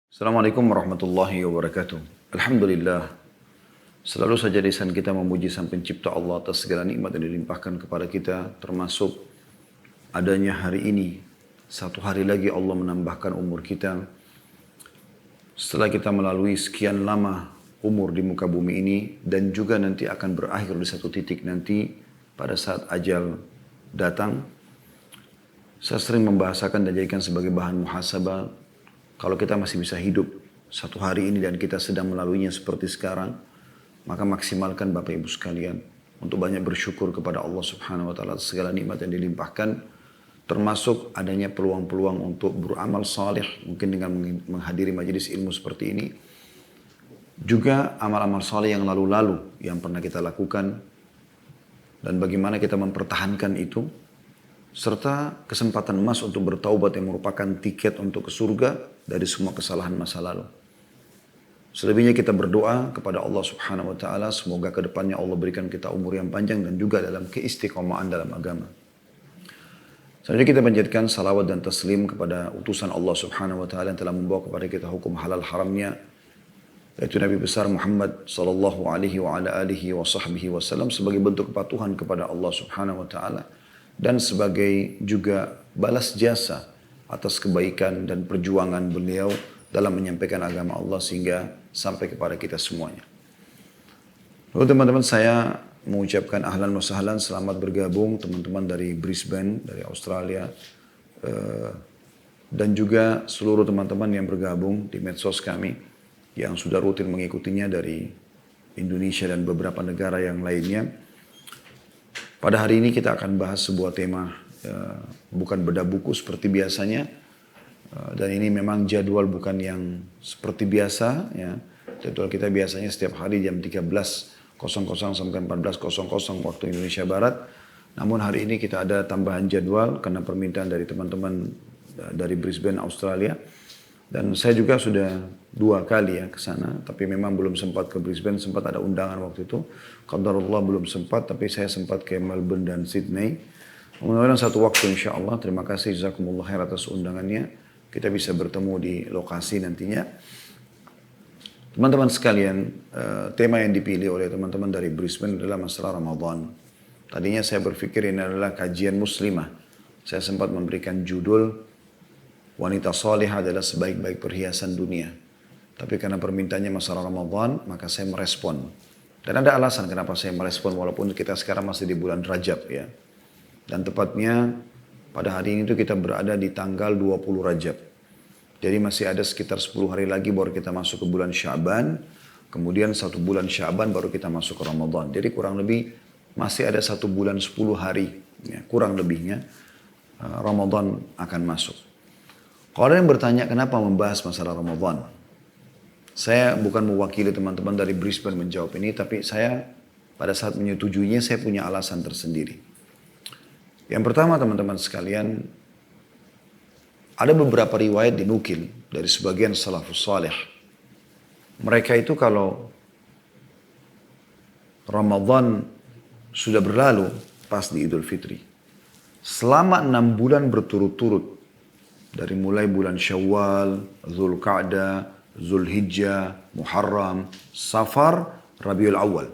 Assalamualaikum warahmatullahi wabarakatuh. Alhamdulillah. Selalu saja lisan kita memuji Sang Pencipta Allah atas segala nikmat yang dilimpahkan kepada kita, termasuk adanya hari ini. Satu hari lagi Allah menambahkan umur kita. Setelah kita melalui sekian lama umur di muka bumi ini dan juga nanti akan berakhir di satu titik nanti pada saat ajal datang. Saya sering membahasakan dan jadikan sebagai bahan muhasabah. Kalau kita masih bisa hidup satu hari ini dan kita sedang melaluinya seperti sekarang, maka maksimalkan Bapak Ibu sekalian untuk banyak bersyukur kepada Allah Subhanahu wa taala atas segala nikmat yang dilimpahkan, termasuk adanya peluang-peluang untuk beramal saleh, mungkin dengan menghadiri majelis ilmu seperti ini. Juga amal-amal saleh yang lalu-lalu yang pernah kita lakukan dan bagaimana kita mempertahankan itu, serta kesempatan emas untuk bertaubat yang merupakan tiket untuk ke surga dari semua kesalahan masa lalu. Selebihnya kita berdoa kepada Allah Subhanahu wa taala, semoga ke depannya Allah berikan kita umur yang panjang dan juga dalam keistiqomahan dalam agama. Selanjutnya kita panjatkan salawat dan taslim kepada utusan Allah Subhanahu wa taala yang telah membawa kepada kita hukum halal haramnya, yaitu Nabi besar Muhammad sallallahu alaihi wa ala alihi wa sahbihi wasallam, sebagai bentuk kepatuhan kepada Allah Subhanahu wa taala dan sebagai juga balas jasa atas kebaikan dan perjuangan beliau dalam menyampaikan agama Allah sehingga sampai kepada kita semuanya. Lalu teman-teman, saya mengucapkan ahlan wa sahlan, selamat bergabung teman-teman dari Brisbane, dari Australia, dan juga seluruh teman-teman yang bergabung di medsos kami yang sudah rutin mengikutinya dari Indonesia dan beberapa negara yang lainnya. Pada hari ini kita akan bahas sebuah tema, bukan bedah buku seperti biasanya, dan ini memang jadwal bukan yang seperti biasa, ya. Jadwal kita biasanya setiap hari jam 13.00 sampai 14.00 waktu Indonesia Barat. Namun hari ini kita ada tambahan jadwal karena permintaan dari teman-teman dari Brisbane, Australia. Dan saya juga sudah 2 kali ya ke sana, tapi memang belum sempat ke Brisbane, sempat ada undangan waktu itu. Qadarullah belum sempat, tapi saya sempat ke Melbourne dan Sydney. Mudah-mudahan satu waktu insya Allah. Terima kasih jazakumullah khair atas undangannya. Kita bisa bertemu di lokasi nantinya. Teman-teman sekalian, tema yang dipilih oleh teman-teman dari Brisbane adalah masalah Ramadan. Tadinya saya berpikir ini adalah kajian muslimah. Saya sempat memberikan judul wanita salihah adalah sebaik-baik perhiasan dunia. Tapi karena permintaannya masalah Ramadan, maka saya merespon. Dan ada alasan kenapa saya merespon walaupun kita sekarang masih di bulan Rajab ya. Dan tepatnya pada hari ini tuh kita berada di tanggal 20 Rajab. Jadi masih ada sekitar 10 hari lagi baru kita masuk ke bulan Sya'ban. Kemudian 1 bulan Sya'ban baru kita masuk ke Ramadan. Jadi kurang lebih masih ada 1 bulan 10 hari. Ya, kurang lebihnya Ramadan akan masuk. Kalau ada yang bertanya kenapa membahas masalah Ramadan? Saya bukan mewakili teman-teman dari Brisbane menjawab ini, tapi saya pada saat menyetujuinya saya punya alasan tersendiri. Yang pertama teman-teman sekalian, ada beberapa riwayat dinukil dari sebagian salafus salih. Mereka itu kalau Ramadan sudah berlalu pas di Idul Fitri, selama 6 bulan berturut-turut, dari mulai bulan Syawal, Zulqa'dah, Zulhijjah, Muharram, Safar, Rabiul Awal.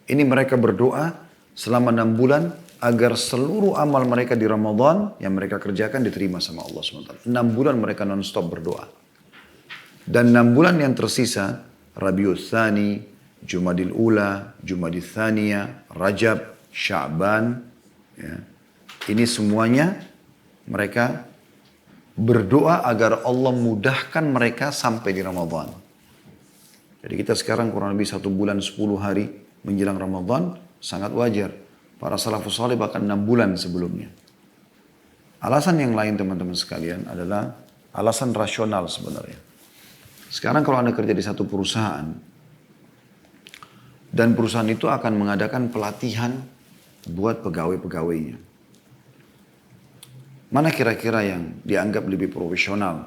Ini mereka berdoa selama 6 bulan agar seluruh amal mereka di Ramadan yang mereka kerjakan diterima sama Allah SWT. 6 bulan mereka non-stop berdoa. Dan 6 bulan yang tersisa, Rabiul Tsani, Jumadil Ula, Jumadil Thaniyah, Rajab, Sya'ban, ya. Ini semuanya mereka berdoa agar Allah mudahkan mereka sampai di Ramadan. Jadi kita sekarang kurang lebih 1 bulan 10 hari menjelang Ramadan, sangat wajar. Para salafus saleh bahkan 6 bulan sebelumnya. Alasan yang lain teman-teman sekalian adalah alasan rasional sebenarnya. Sekarang kalau Anda kerja di satu perusahaan, dan perusahaan itu akan mengadakan pelatihan buat pegawai-pegawainya. Mana kira-kira yang dianggap lebih profesional?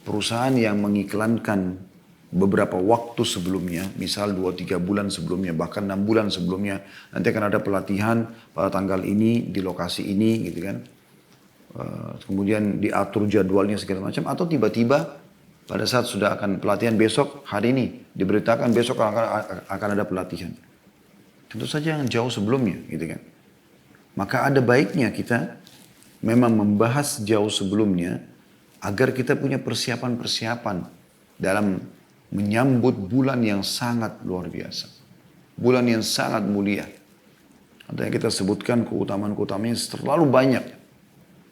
Perusahaan yang mengiklankan beberapa waktu sebelumnya, misal 2-3 bulan sebelumnya, bahkan 6 bulan sebelumnya, nanti akan ada pelatihan pada tanggal ini, di lokasi ini, gitu kan. Kemudian diatur jadwalnya segala macam, atau tiba-tiba pada saat sudah akan pelatihan besok, hari ini diberitakan besok akan ada pelatihan. Tentu saja yang jauh sebelumnya, gitu kan. Maka ada baiknya kita memang membahas jauh sebelumnya agar kita punya persiapan-persiapan dalam menyambut bulan yang sangat luar biasa. Bulan yang sangat mulia. Ada yang kita sebutkan keutamaan-keutamanya terlalu banyak.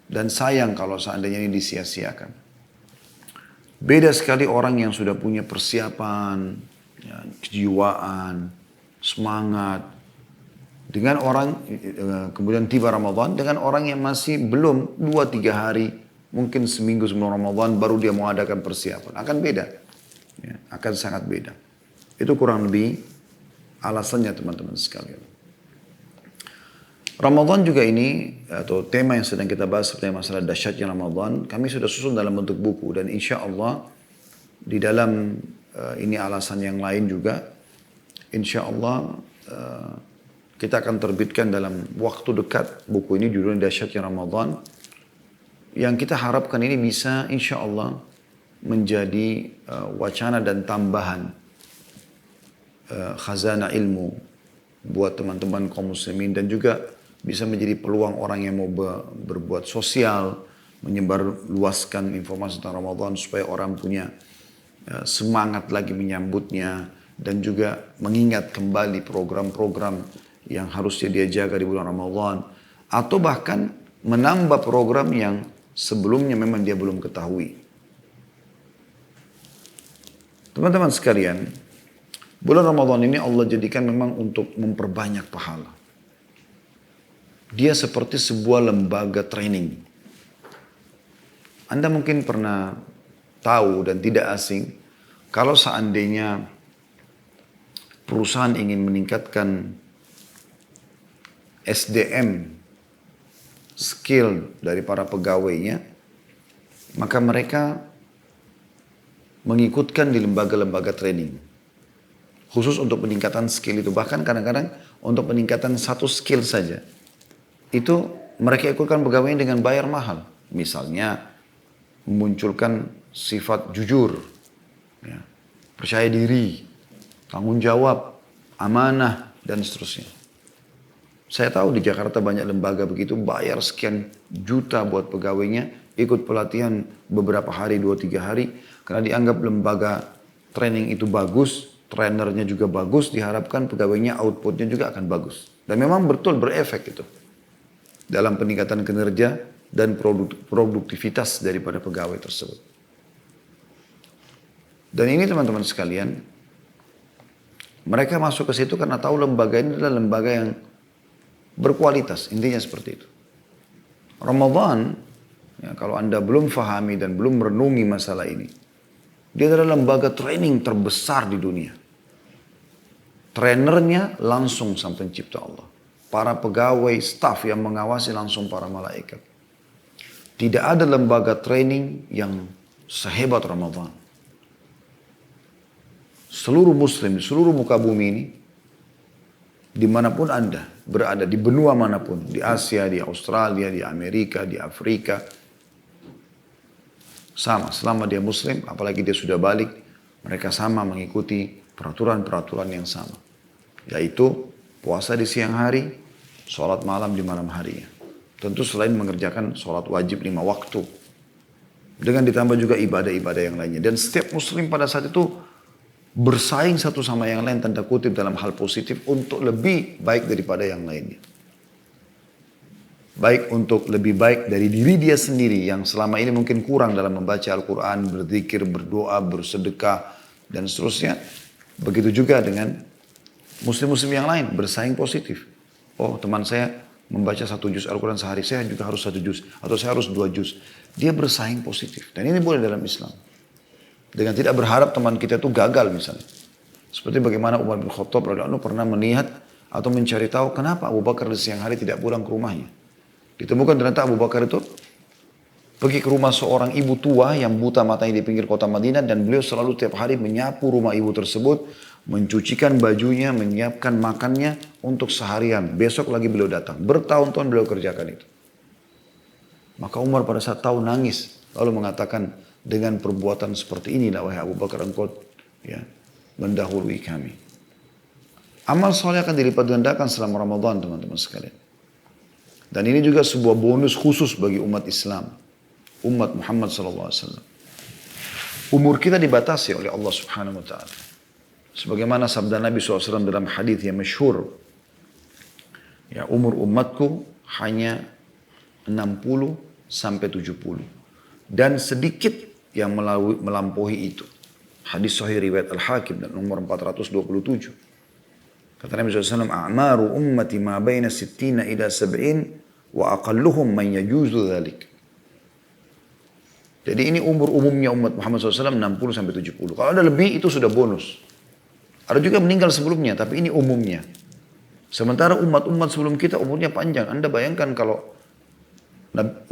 Dan sayang kalau seandainya ini disia-siakan. Beda sekali orang yang sudah punya persiapan, ya, kejiwaan, semangat. Dengan orang, kemudian tiba Ramadan, dengan orang yang masih belum 2-3 hari, mungkin seminggu sebelum Ramadan, baru dia mau adakan persiapan. Akan beda. Ya, akan sangat beda. Itu kurang lebih alasannya teman-teman sekalian. Ramadan juga ini, atau tema yang sedang kita bahas seperti masalah dahsyatnya Ramadan, kami sudah susun dalam bentuk buku. Dan insya Allah, di dalam ini alasan yang lain juga, insya Allah, kita akan terbitkan dalam waktu dekat buku ini judulnya Dahsyatnya Ramadan. Yang kita harapkan ini bisa insya Allah menjadi wacana dan tambahan khazanah ilmu buat teman-teman kaum muslimin. Dan juga bisa menjadi peluang orang yang mau berbuat sosial, menyebar luaskan informasi tentang Ramadan supaya orang punya semangat lagi menyambutnya. Dan juga mengingat kembali program-program yang harusnya dia jaga di bulan Ramadan. Atau bahkan menambah program yang sebelumnya memang dia belum ketahui. Teman-teman sekalian, bulan Ramadan ini Allah jadikan memang untuk memperbanyak pahala. Dia seperti sebuah lembaga training. Anda mungkin pernah tahu dan tidak asing, kalau seandainya perusahaan ingin meningkatkan SDM, skill dari para pegawainya, maka mereka mengikutkan di lembaga-lembaga training. Khusus untuk peningkatan skill itu. Bahkan kadang-kadang untuk peningkatan satu skill saja. Itu mereka ikutkan pegawainya dengan bayar mahal. Misalnya memunculkan sifat jujur, ya, percaya diri, tanggung jawab, amanah, dan seterusnya. Saya tahu di Jakarta banyak lembaga begitu, bayar sekian juta buat pegawainya, ikut pelatihan beberapa hari, 2-3 hari, karena dianggap lembaga training itu bagus, trainernya juga bagus, diharapkan pegawainya outputnya juga akan bagus. Dan memang betul berefek itu dalam peningkatan kinerja dan produktivitas daripada pegawai tersebut. Dan ini teman-teman sekalian, mereka masuk ke situ karena tahu lembaga ini adalah lembaga yang berkualitas, intinya seperti itu. Ramadan, ya, kalau Anda belum fahami dan belum merenungi masalah ini, dia adalah lembaga training terbesar di dunia. Trainernya langsung Sang Pencipta Allah. Para pegawai, staf yang mengawasi langsung para malaikat. Tidak ada lembaga training yang sehebat Ramadan. Seluruh muslim, seluruh muka bumi ini, dimanapun Anda berada, di benua manapun, di Asia, di Australia, di Amerika, di Afrika, sama, selama dia muslim, apalagi dia sudah balik, mereka sama mengikuti peraturan-peraturan yang sama. Yaitu puasa di siang hari, sholat malam di malam harinya. Tentu selain mengerjakan sholat wajib 5 waktu. Dengan ditambah juga ibadah-ibadah yang lainnya. Dan setiap muslim pada saat itu bersaing satu sama yang lain, tanda kutip, dalam hal positif untuk lebih baik daripada yang lainnya. Baik untuk lebih baik dari diri dia sendiri yang selama ini mungkin kurang dalam membaca Al-Quran, berzikir, berdoa, bersedekah, dan seterusnya. Begitu juga dengan muslim-muslim yang lain, bersaing positif. Oh, teman saya membaca 1 juz Al-Quran sehari, saya juga harus 1 juz, atau saya harus 2 juz. Dia bersaing positif, dan ini boleh dalam Islam. Dengan tidak berharap teman kita itu gagal misalnya. Seperti bagaimana Umar bin Khattab radhiyallahu anhu pernah melihat atau mencari tahu kenapa Abu Bakar di siang hari tidak pulang ke rumahnya. Ditemukan ternyata Abu Bakar itu pergi ke rumah seorang ibu tua yang buta matanya di pinggir kota Madinah, dan beliau selalu tiap hari menyapu rumah ibu tersebut, mencucikan bajunya, menyiapkan makannya untuk seharian. Besok lagi beliau datang. Bertahun-tahun beliau kerjakan itu. Maka Umar pada saat tahu nangis, lalu mengatakan, dengan perbuatan seperti inilah wahai Abu Bakar engkau ya, mendahului kami. Amal soleh akan dilipat gandakan selama Ramadan teman-teman sekalian. Dan ini juga sebuah bonus khusus bagi umat Islam. Umat Muhammad SAW. Umur kita dibatasi oleh Allah Subhanahu Wa Taala. Sebagaimana sabda Nabi SAW dalam hadis yang masyhur. Ya, umur umatku hanya 60 sampai 70. Dan sedikit yang melampaui itu. Hadis sahih riwayat Al-Hakim dan nomor 427. Kata Nabi SAW, A'maru ummati ma baina 60 ila 70 wa aqalluhum man yajuzu dhalik. Jadi ini umur umumnya umat Muhammad SAW 60 sampai 70. Kalau ada lebih itu sudah bonus. Ada juga meninggal sebelumnya, tapi ini umumnya. Sementara umat-umat sebelum kita umurnya panjang. Anda bayangkan kalau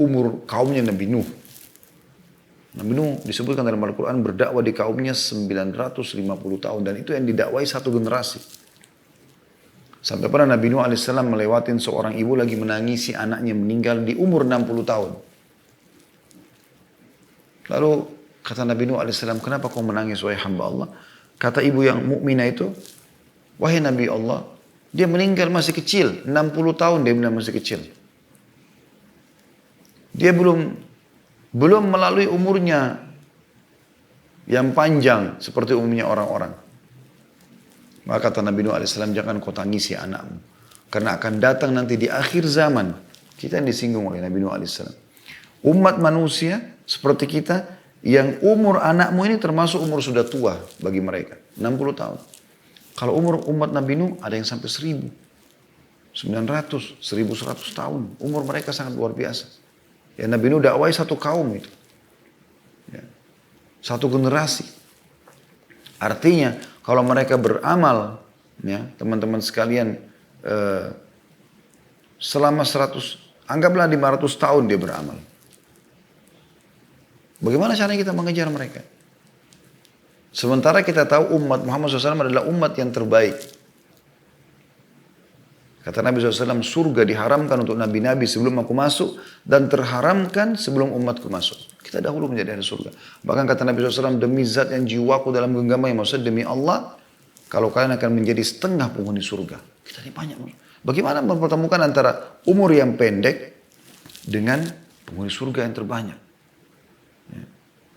umur kaumnya Nabi Nuh. Nabi Nuh disebutkan dalam Al-Quran berdakwah di kaumnya 950 tahun. Dan itu yang didakwai satu generasi. Sampai pernah Nabi Nuh AS melewatin seorang ibu lagi menangisi anaknya meninggal di umur 60 tahun. Lalu kata Nabi Nuh AS, kenapa kau menangis wahai hamba Allah? Kata ibu yang mukminah itu, wahai Nabi Allah, dia meninggal masih kecil, 60 tahun dia bilang masih kecil. Dia belum melalui umurnya yang panjang seperti umumnya orang-orang. Maka kata Nabi Nuh AS, jangan kau tangisi anakmu. Karena akan datang nanti di akhir zaman. Kita yang disinggung oleh Nabi Nuh AS. Umat manusia seperti kita, yang umur anakmu ini termasuk umur sudah tua bagi mereka. 60 tahun. Kalau umur umat Nabi Nuh ada yang sampai 1000. 900, 1100 tahun. Umur mereka sangat luar biasa. Ya, Nabi Nuh dakwai satu kaum itu. Ya. Satu generasi. Artinya kalau mereka beramal, ya teman-teman sekalian, selama 100, anggaplah 500 tahun dia beramal. Bagaimana caranya kita mengejar mereka? Sementara kita tahu umat Muhammad SAW adalah umat yang terbaik. Kata Nabi SAW, surga diharamkan untuk nabi-nabi sebelum aku masuk dan terharamkan sebelum umatku masuk. Kita dahulu menjadi ahli surga. Bahkan kata Nabi SAW, demi zat yang jiwaku dalam genggaman, maksudnya demi Allah, kalau kalian akan menjadi setengah penghuni surga. Kita ini banyak. Bagaimana mempertemukan antara umur yang pendek dengan penghuni surga yang terbanyak?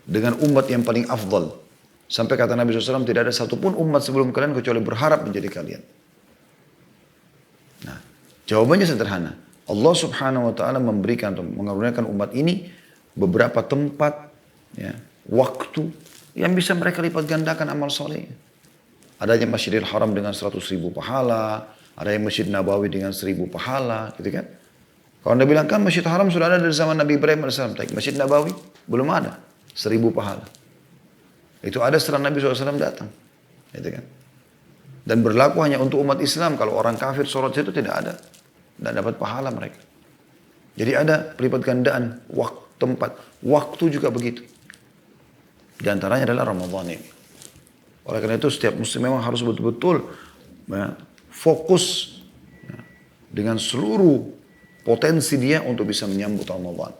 Dengan umat yang paling afdal. Sampai kata Nabi SAW, tidak ada satupun umat sebelum kalian kecuali berharap menjadi kalian. Nah, jawabannya sederhana. Allah Subhanahu Wa Taala memberikan atau mengaruniakan umat ini beberapa tempat, ya, waktu yang bisa mereka lipat gandakan amal soleh. Adanya Masjidil Haram dengan 100.000 pahala, ada yang Masjid Nabawi dengan 1000 pahala, gitu kan? Kalau Anda bilang kan Masjid Haram sudah ada dari zaman Nabi Ibrahim AS, Masjid Nabawi belum ada, 1000 pahala. Itu ada setelah Nabi SAW datang, gitu kan? Dan berlaku hanya untuk umat Islam. Kalau orang kafir sholat itu tidak ada. Tidak dapat pahala mereka. Jadi ada pelipat gandaan waktu, tempat. Waktu juga begitu. Di antaranya adalah Ramadan ini. Oleh karena itu setiap muslim memang harus betul-betul ya, fokus ya, dengan seluruh potensi dia untuk bisa menyambut Ramadan.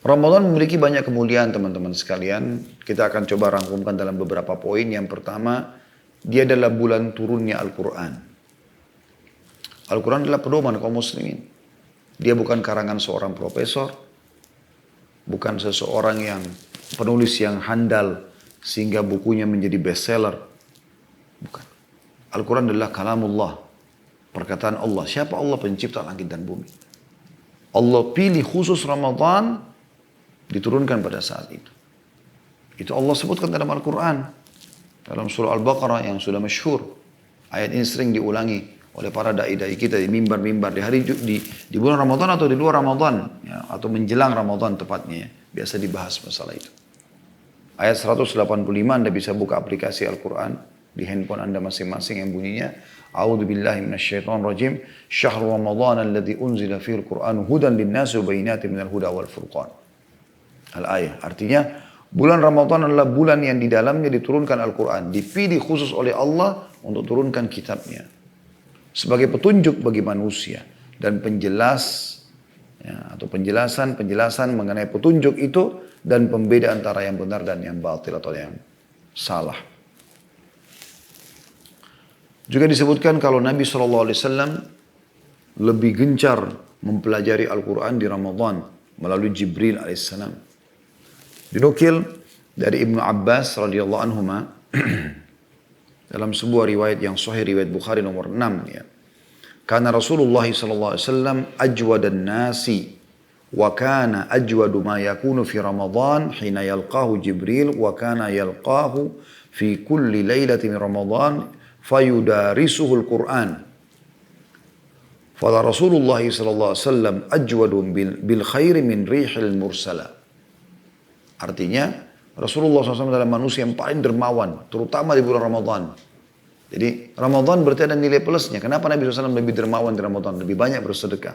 Ramadan memiliki banyak kemuliaan teman-teman sekalian. Kita akan coba rangkumkan dalam beberapa poin. Yang pertama, dia adalah bulan turunnya Al-Quran. Al-Quran adalah pedoman kaum muslimin. Dia bukan karangan seorang profesor, bukan seseorang yang penulis yang handal sehingga bukunya menjadi bestseller. Bukan. Al-Quran adalah kalamullah, perkataan Allah. Siapa Allah? Pencipta langit dan bumi. Allah pilih khusus Ramadan diturunkan pada saat itu. Itu Allah sebutkan dalam Al-Quran. Dalam surah Al-Baqarah yang sudah masyhur. Ayat ini sering diulangi oleh para dai-dai kita di mimbar-mimbar di hari di bulan Ramadan atau di luar Ramadan ya, atau menjelang Ramadan tepatnya ya. Biasa dibahas masalah itu. Ayat 185 Anda bisa buka aplikasi Al-Quran di handphone Anda masing-masing yang bunyinya A'udzu billahi minasyaitonir rajim. Syahrul Ramadan alladzi unzila fihil Qur'anu hudan lin-nasi wa bayyinatin minal huda wal furqan. Al-ayah artinya bulan Ramadan adalah bulan yang di dalamnya diturunkan Al-Quran. Dipilih khusus oleh Allah untuk turunkan kitabnya. Sebagai petunjuk bagi manusia. Dan penjelas, ya, atau penjelasan mengenai petunjuk itu dan pembeda antara yang benar dan yang batil atau yang salah. Juga disebutkan kalau Nabi SAW lebih gencar mempelajari Al-Quran di Ramadan melalui Jibril alaihissalam. Dinukil dari Ibnu Abbas radhiyallahu anhuma dalam sebuah riwayat yang sahih, riwayat Bukhari nomor 6 ya. Karena Rasulullah SAW ajwadan nasi wa kana ajwadu ma yakunu fi Ramadan hina yalqahu Jibril wa kana yalqahu fi kulli lailatin Ramadan fayudarisuhul Quran. Fala Rasulullah SAW ajwadu bil khairi min rihil mursala. Artinya Rasulullah SAW adalah manusia yang paling dermawan, terutama di bulan Ramadan. Jadi Ramadan berarti ada nilai plusnya. Kenapa Nabi SAW lebih dermawan di Ramadan? Lebih banyak bersedekah.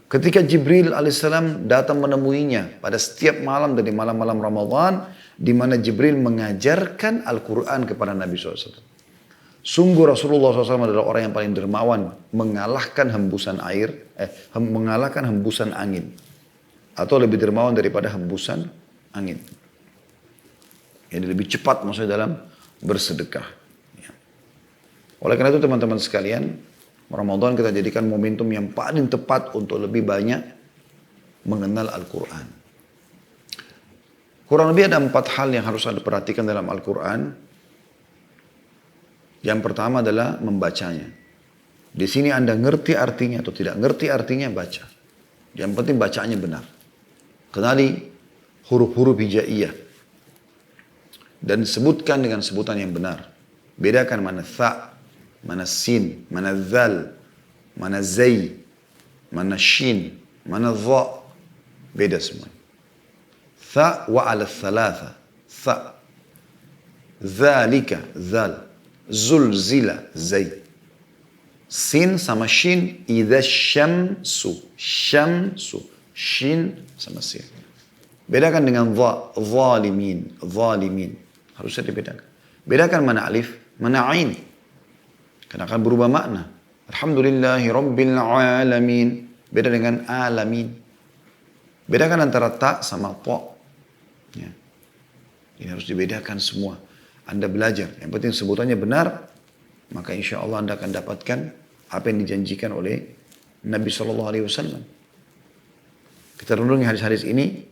Ketika Jibril alaihissalam datang menemuinya pada setiap malam dari malam-malam Ramadan, di mana Jibril mengajarkan Al-Quran kepada Nabi SAW. Sungguh Rasulullah SAW adalah orang yang paling dermawan, mengalahkan hembusan air, mengalahkan hembusan angin. Atau lebih dermawan daripada hembusan angin. Jadi lebih cepat maksudnya dalam bersedekah. Ya. Oleh karena itu teman-teman sekalian, Ramadan kita jadikan momentum yang paling tepat untuk lebih banyak mengenal Al-Quran. Kurang lebih ada 4 hal yang harus Anda perhatikan dalam Al-Quran. Yang pertama adalah membacanya. Di sini Anda ngerti artinya atau tidak ngerti artinya, baca. Yang penting bacaannya benar. Kenali huruf-huruf hijaiyah. Dan sebutkan dengan sebutan yang benar. Bedakan mana tha, mana sin, mana zal, mana zai, mana shin, mana dha. Beda semua. Tha wa ala thalatha. Tha. Zalika, zal. Zulzila, zai. Sin sama shin, idha syamsu. Syamsu. Shin sama sin. Bedakan dengan dha, zalimin, zalimin. Harusnya dibedakan. Bedakan mana alif, mana ain. Karena akan berubah makna. Alhamdulillahi rabbil alamin. Beda dengan alamin. Bedakan antara ta sama ta. Ya. Ini harus dibedakan semua. Anda belajar. Yang penting sebutannya benar. Maka insya Allah Anda akan dapatkan apa yang dijanjikan oleh Nabi SAW. Kita renungi hadis-hadis ini.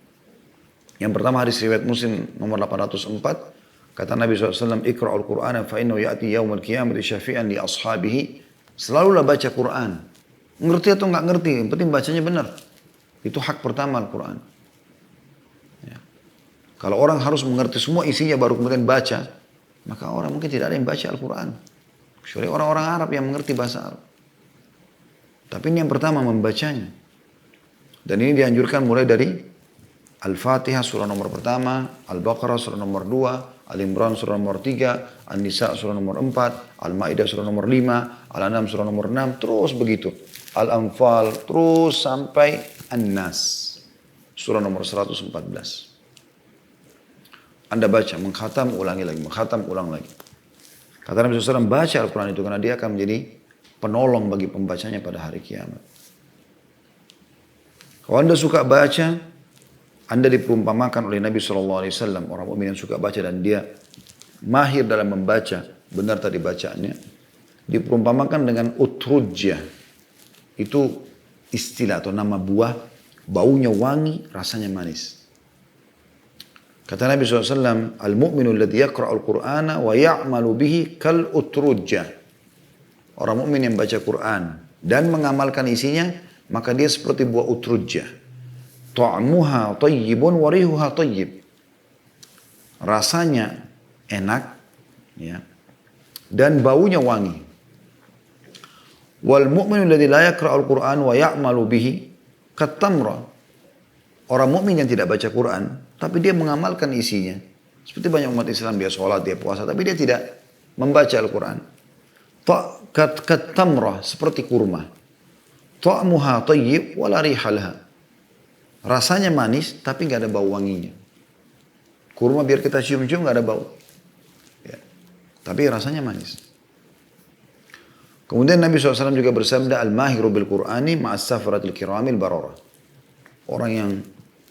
Yang pertama hadis riwayat Muslim nomor 804. Kata Nabi SAW, Iqra'ul Qur'ana fa'innahu ya'ti yawmal qiyamati syafi'an li ashabihi. Selalulah baca Quran. Ngerti atau nggak ngerti, yang penting bacanya benar. Itu hak pertama Al-Quran. Ya. Kalau orang harus mengerti semua isinya baru kemudian baca, maka orang mungkin tidak ada yang baca Al-Quran. Kecuali orang-orang Arab yang mengerti bahasa Arab. Tapi ini yang pertama, membacanya. Dan ini dianjurkan mulai dari Al-Fatihah surah nomor pertama, Al-Baqarah surah nomor 2, Al-Imran surah nomor 3, An-Nisa surah nomor 4, Al-Ma'idah surah nomor 5, Al-An'am surah nomor 6, terus begitu. Al-Anfal, terus sampai An-Nas, surah nomor 114. Anda baca, mengkhatam, ulangi lagi, mengkhatam, ulang lagi. Kata Nabi SAW, baca Al-Quran itu karena dia akan menjadi penolong bagi pembacanya pada hari kiamat. Kalau Anda suka baca, Anda diperumpamakan oleh Nabi SAW, orang mukmin yang suka baca dan dia mahir dalam membaca, benar tadi bacaannya, diperumpamakan dengan utrujah. Itu istilah atau nama buah, baunya wangi, rasanya manis. Kata Nabi SAW, Al-mu'minu alladhi yaqra'ul Qur'ana wa ya'malu bihi kal utrujah. Orang mukmin yang baca Quran dan mengamalkan isinya, maka dia seperti buah utrujah. Ta'muha tayyibun wa rihuha tayyib. Rasanya enak, ya, dan baunya wangi. Wal mu'minu alladhi la yaqra'ul Qur'an wa ya'malu bihi katamra. Orang mukmin yang tidak baca Quran, tapi dia mengamalkan isinya. Seperti banyak umat Islam, dia sholat, dia puasa, tapi dia tidak membaca Al-Quran. Katamra, seperti kurma. Ta'muha tayyib wa la rihalha. Rasanya manis, tapi nggak ada bau wanginya. Kurma biar kita cium-cium nggak ada bau. Ya. Tapi rasanya manis. Kemudian Nabi SAW juga bersabda, Al-mahiru bil Qur'ani ma'as safaratil kiramil barara. Orang yang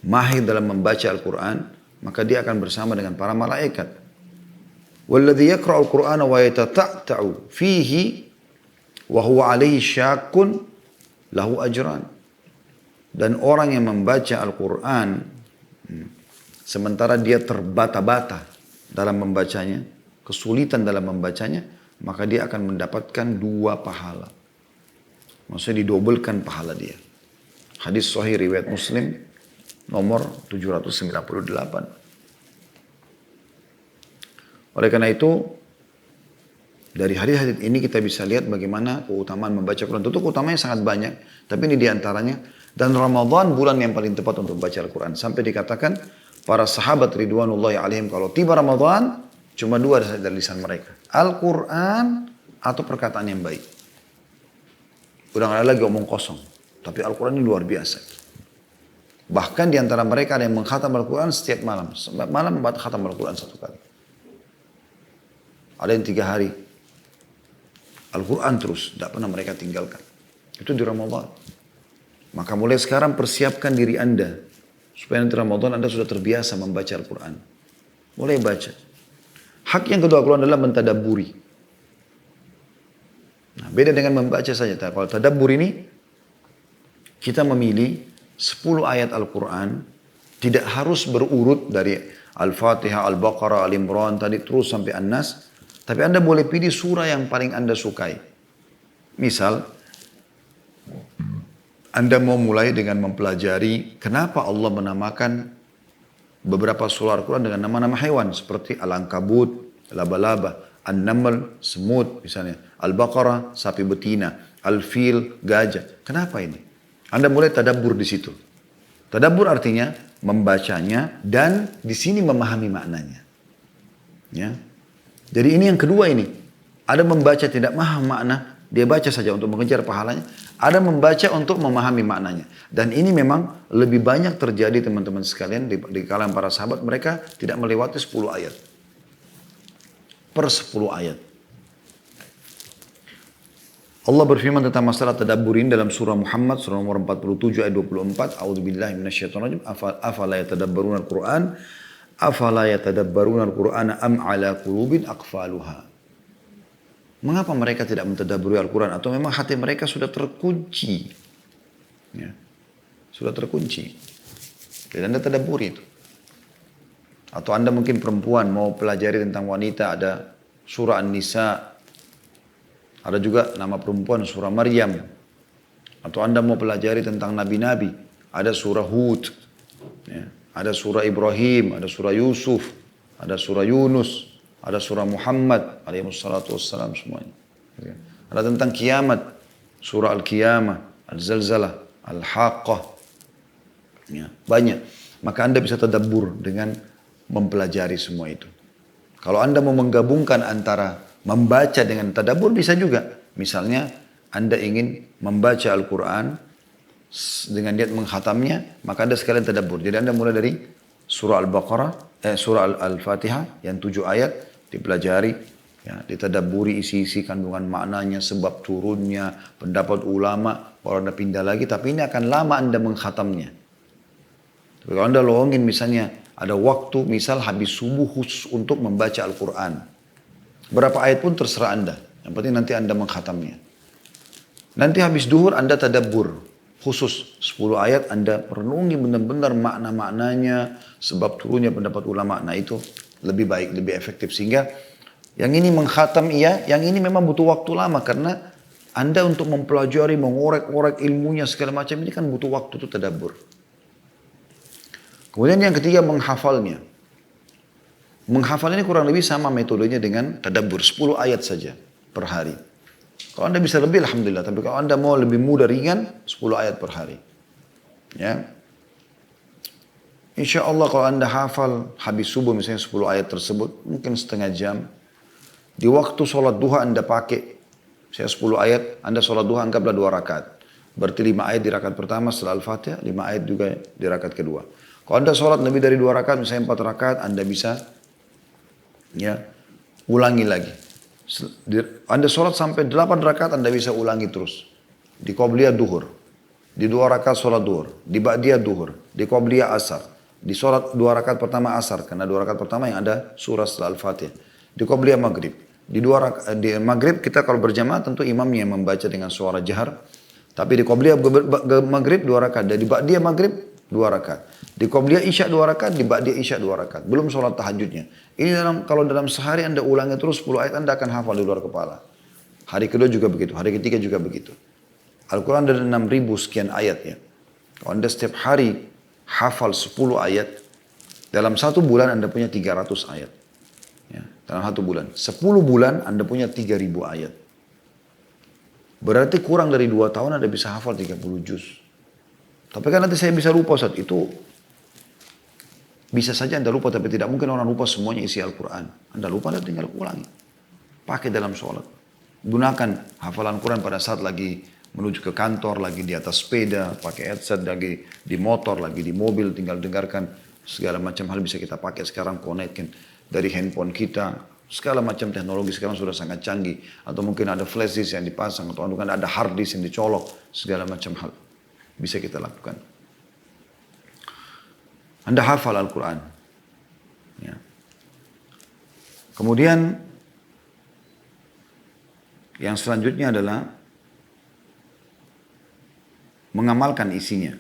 mahir dalam membaca Al-Quran, maka dia akan bersama dengan para malaikat. Walladhi yaqra'ul Qur'ana wa yatata'ta'u fihi wa huwa alaihi syakkun lahu ajran. Dan orang yang membaca Al-Quran sementara dia terbata-bata dalam membacanya, kesulitan dalam membacanya, maka dia akan mendapatkan 2 pahala. Maksudnya didobelkan pahala dia. Hadis sahih riwayat Muslim nomor 798. Oleh karena itu, dari hadis-hadis ini kita bisa lihat bagaimana keutamaan membaca Quran. Tentu keutamanya sangat banyak, tapi ini diantaranya. Dan Ramadan bulan yang paling tepat untuk membaca Al-Quran. Sampai dikatakan para sahabat ridwanullahi alaihim kalau tiba Ramadan, cuma 2 dari lisan mereka. Al-Quran atau perkataan yang baik. Udah gak ada lagi omong kosong. Tapi Al-Quran ini luar biasa. Bahkan diantara mereka ada yang mengkhatam Al-Quran setiap malam. Setiap malam khatam Al-Quran 1 kali. Ada yang 3 hari. Al-Quran terus. Tidak pernah mereka tinggalkan. Itu di Ramadan. Maka mulai sekarang persiapkan diri Anda. Supaya nanti Ramadan Anda sudah terbiasa membaca Al-Quran. Mulai baca. Hak yang kedua Al-Quran adalah mentadabburi. Nah, beda dengan membaca saja. Kalau tadabbur ini, kita memilih 10 ayat Al-Quran. Tidak harus berurut dari Al-Fatihah, Al-Baqarah, Al-Imran, tadi terus sampai An-Nas. Tapi Anda boleh pilih surah yang paling Anda sukai. Misal, Anda mau mulai dengan mempelajari kenapa Allah menamakan beberapa surah Al-Quran dengan nama-nama hewan. Seperti Al-Ankabut, laba-laba, An-Naml, semut misalnya. Al-Baqarah, sapi betina. Al-Fil, gajah. Kenapa ini? Anda mulai tadabbur di situ. Tadabbur artinya membacanya dan di sini memahami maknanya. Ya. Jadi ini yang kedua ini. Ada membaca tidak paham makna, dia baca saja untuk mengejar pahalanya. Ada membaca untuk memahami maknanya. Dan ini memang lebih banyak terjadi teman-teman sekalian di kalangan para sahabat. Mereka tidak melewati 10 ayat. Per 10 ayat. Allah berfirman tentang masalah tadabburin dalam surah Muhammad, surah nomor 47 ayat 24. A'udzubillahi minasyaitonirrajim. Afala yatadabbaruna al-Qur'an. Afala yatadabbaruna al-Qur'ana am ala qulubin aqfaluha. Mengapa mereka tidak mentadabburi Al-Quran? Atau memang hati mereka sudah terkunci? Ya. Sudah terkunci. Jadi Anda tadabburi itu. Atau Anda mungkin perempuan mau pelajari tentang wanita, ada surah An-Nisa. Ada juga nama perempuan surah Maryam. Atau Anda mau pelajari tentang nabi-nabi, ada surah Hud. Ya. Ada surah Ibrahim, ada surah Yusuf, ada surah Yunus, ada surah Muhammad alaihi wassalatu wassalam semuanya. Ada tentang kiamat, surah Al-Qiyamah, Al-Zalzalah, Al-Haqqah. Ya, banyak. Maka Anda bisa tadabbur dengan mempelajari semua itu. Kalau Anda mau menggabungkan antara membaca dengan tadabbur bisa juga. Misalnya Anda ingin membaca Al-Quran dengan niat menghatamnya, maka Anda sekalian tadabbur. Jadi Anda mulai dari surah Al-Baqarah, surah Al-Fatihah yang 7 ayat dipelajari, ya, ditadabburi isi-isi kandungan maknanya, sebab turunnya, pendapat ulama, baru Anda pindah lagi, tapi ini akan lama Anda menghatamnya. Tapi kalau Anda lowongin misalnya, ada waktu misal habis subuh khusus untuk membaca Al-Quran. Berapa ayat pun terserah Anda, yang penting nanti Anda menghatamnya. Nanti habis duhur Anda tadabbur. Khusus 10 ayat Anda renungi benar-benar makna-maknanya, sebab turunnya pendapat ulama. Nah itu lebih baik, lebih efektif. Sehingga yang ini menghatam iya, yang ini memang butuh waktu lama. Karena Anda untuk mempelajari, mengorek-orek ilmunya segala macam ini kan butuh waktu itu tadabbur. Kemudian yang ketiga menghafalnya. Menghafal ini kurang lebih sama metodenya dengan tadabbur. 10 ayat saja per hari. Kalau Anda bisa lebih, alhamdulillah. Tapi kalau Anda mau lebih mudah ringan, 10 ayat per hari. Ya. Insya Allah kalau Anda hafal habis subuh misalnya 10 ayat tersebut, mungkin setengah jam. Di waktu sholat duha Anda pakai, saya 10 ayat, Anda sholat duha anggaplah 2 rakaat. Berarti 5 ayat di rakaat pertama setelah Al-Fatihah, 5 ayat juga di rakaat kedua. Kalau Anda sholat lebih dari 2 rakaat, misalnya 4 rakaat, Anda bisa ya ulangi lagi. Anda sholat sampai 8 rakaat, Anda bisa ulangi terus. Di qobliyah duhur, di 2 rakaat sholat duhur, di ba'diyah duhur, Di Qobliyah asar. Di sholat 2 rakaat pertama asar. Karena 2 rakaat pertama yang ada surah setelah Al-Fatihah. Di Qobliyah maghrib. Di maghrib kita kalau berjamaah tentu imamnya yang membaca dengan suara jahar. Tapi di Qobliyah maghrib 2 rakaat. Dan di Ba'diyah maghrib 2 rakaat. Di Qobliyah isya 2 rakaat, di Ba'diyah isya 2 rakaat. Belum sholat tahajudnya. Ini kalau dalam sehari Anda ulangi terus 10 ayat Anda akan hafal di luar kepala. Hari kedua juga begitu, hari ketiga juga begitu. Al-Quran ada 6.000 sekian ayat ya. Kalau Anda setiap hari hafal 10 ayat, dalam 1 bulan Anda punya 300 ayat. Ya, dalam 1 bulan. 10 bulan Anda punya 3.000 ayat. Berarti kurang dari 2 tahun Anda bisa hafal 30 juz. Tapi kan nanti saya bisa lupa saat itu. Bisa saja Anda lupa, tapi tidak mungkin orang lupa semuanya isi Al-Quran. Anda lupa, Anda tinggal ulangi. Pakai dalam sholat. Gunakan hafalan Quran pada saat lagi menuju ke kantor, lagi di atas sepeda, pakai headset, lagi di motor, lagi di mobil, tinggal dengarkan. Segala macam hal bisa kita pakai sekarang, connectkan dari handphone kita. Segala macam teknologi sekarang sudah sangat canggih. Atau mungkin ada flash disk yang dipasang, atau mungkin ada hard disk yang dicolok. Segala macam hal bisa kita lakukan. Anda hafal Al-Quran. Ya. Kemudian yang selanjutnya adalah mengamalkan isinya.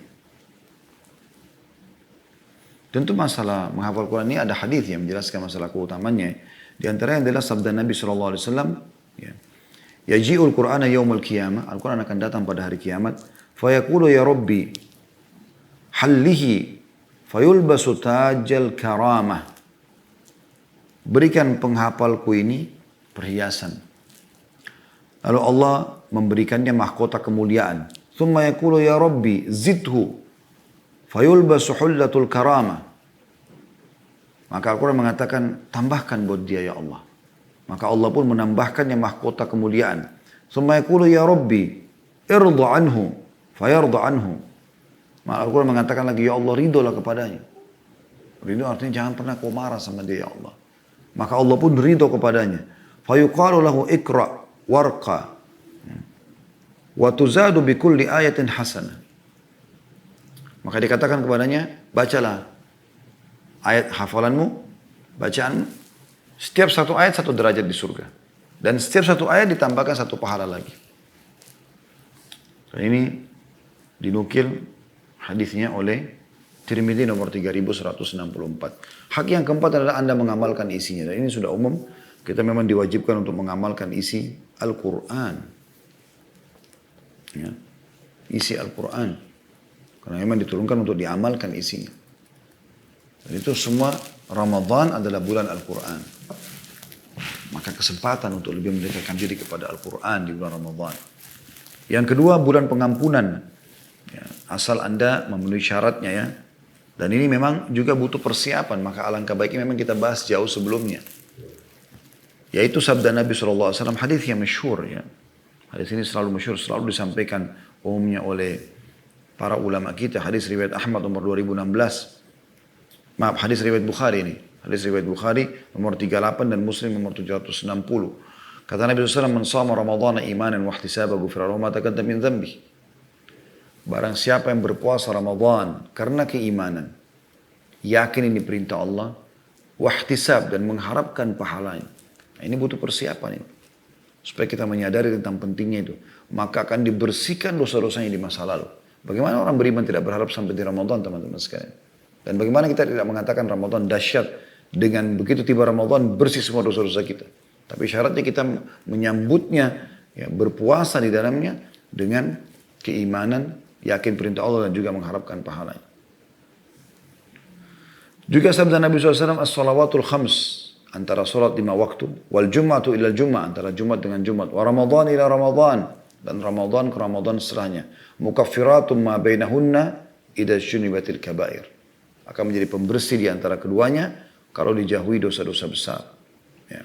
Tentu masalah menghafal Quran ini ada hadis yang menjelaskan masalah keutamanya. Di antaranya adalah sabda Nabi SAW. Ya. Yaji'ul Qur'ana yawmul qiyamah. Al-Quran akan datang pada hari kiamat. Fayaqulu ya Rabbi hallihi fayulbasu tajal karamah. Berikan penghafalku ini perhiasan. Lalu Allah memberikannya mahkota kemuliaan. Thumma yaqulu ya Rabbi zidhu fayulbasu hullatul karamah. Maka Al-Quran mengatakan tambahkan buat dia ya Allah. Maka Allah pun menambahkannya mahkota kemuliaan. Thumma yaqulu ya Rabbi irda anhu fayarda anhu. Maka Al-Quran mengatakan lagi ya Allah ridholah kepadanya. Ridho artinya jangan pernah kau marah sama dia ya Allah. Maka Allah pun ridho kepadanya. Fayuqalu lahu ikra warqa wa tuzadu bi kulli ayatin hasanah. Maka dikatakan kepadanya, bacalah ayat hafalanmu, bacaanmu. Setiap 1 ayat 1 derajat di surga. Dan setiap 1 ayat ditambahkan 1 pahala lagi. Dan ini dinukil hadisnya oleh Tirmidzi nomor 3164. Hak yang keempat adalah Anda mengamalkan isinya. Dan ini sudah umum. Kita memang diwajibkan untuk mengamalkan isi Al-Quran. Ya. Isi Al-Quran. Karena memang diturunkan untuk diamalkan isinya. Dan itu semua Ramadan adalah bulan Al-Quran. Maka kesempatan untuk lebih mendekatkan diri kepada Al-Quran di bulan Ramadan. Yang kedua, bulan pengampunan. Ya, asal Anda memenuhi syaratnya ya. Dan ini memang juga butuh persiapan. Maka alangkah baiknya memang kita bahas jauh sebelumnya. Yaitu sabda Nabi SAW, hadis yang masyhur ya. Hadis ini selalu masyhur, selalu disampaikan umumnya oleh para ulama kita. Hadis riwayat Ahmad nomor 2016. Maaf, hadis riwayat Bukhari ini. Hadis riwayat Bukhari nomor 38 dan Muslim nomor 760. Kata Nabi SAW, man shama Ramadhana imanan wa ihtisaba ghufira lahu ma taqaddama min dhanbi. Barang siapa yang berpuasa Ramadan karena keimanan, yakin ini perintah Allah, wa ihtisab dan mengharapkan pahalanya. Nah, ini butuh persiapan ini. Supaya kita menyadari tentang pentingnya itu. Maka akan dibersihkan dosa-dosanya di masa lalu. Bagaimana orang beriman tidak berharap sampai di Ramadan teman-teman sekalian. Dan bagaimana kita tidak mengatakan Ramadan dahsyat. Dengan begitu tiba Ramadan bersih semua dosa-dosa kita. Tapi syaratnya kita menyambutnya. Ya, berpuasa di dalamnya. Dengan keimanan. Yakin perintah Allah dan juga mengharapkan pahalanya. Juga sabda Nabi SAW. As-salawatul khams. Antara salat 5 waktu. Wal jum'atu ila jum'ah. Antara Jumat dengan Jumat. Wa Ramadan ila Ramadan. Dan Ramadan ke Ramadan setelahnya. Mukaffiratun ma bainahunna idza syunibatil kabair. Akan menjadi pembersih di antara keduanya. Kalau dijauhi dosa-dosa besar. Ya.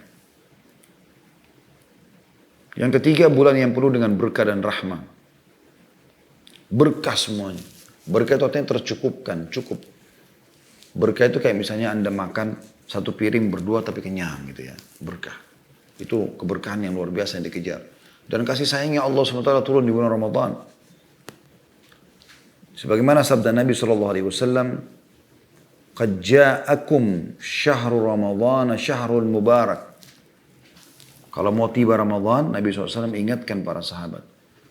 Yang ketiga, bulan yang penuh dengan berkah dan rahmah. Berkah semuanya. Berkah itu artinya tercukupkan. Cukup. Berkah itu kayak misalnya Anda makan 1 piring berdua tapi kenyang gitu ya. Berkah. Itu keberkahan yang luar biasa yang dikejar. Dan kasih sayangnya Allah SWT turun di bulan Ramadan. Sebagaimana sabda Nabi SAW, "Qad ja'akum syahru Ramadhan syahrul mubarak." Kalau mau tiba Ramadan, Nabi SAW ingatkan para sahabat.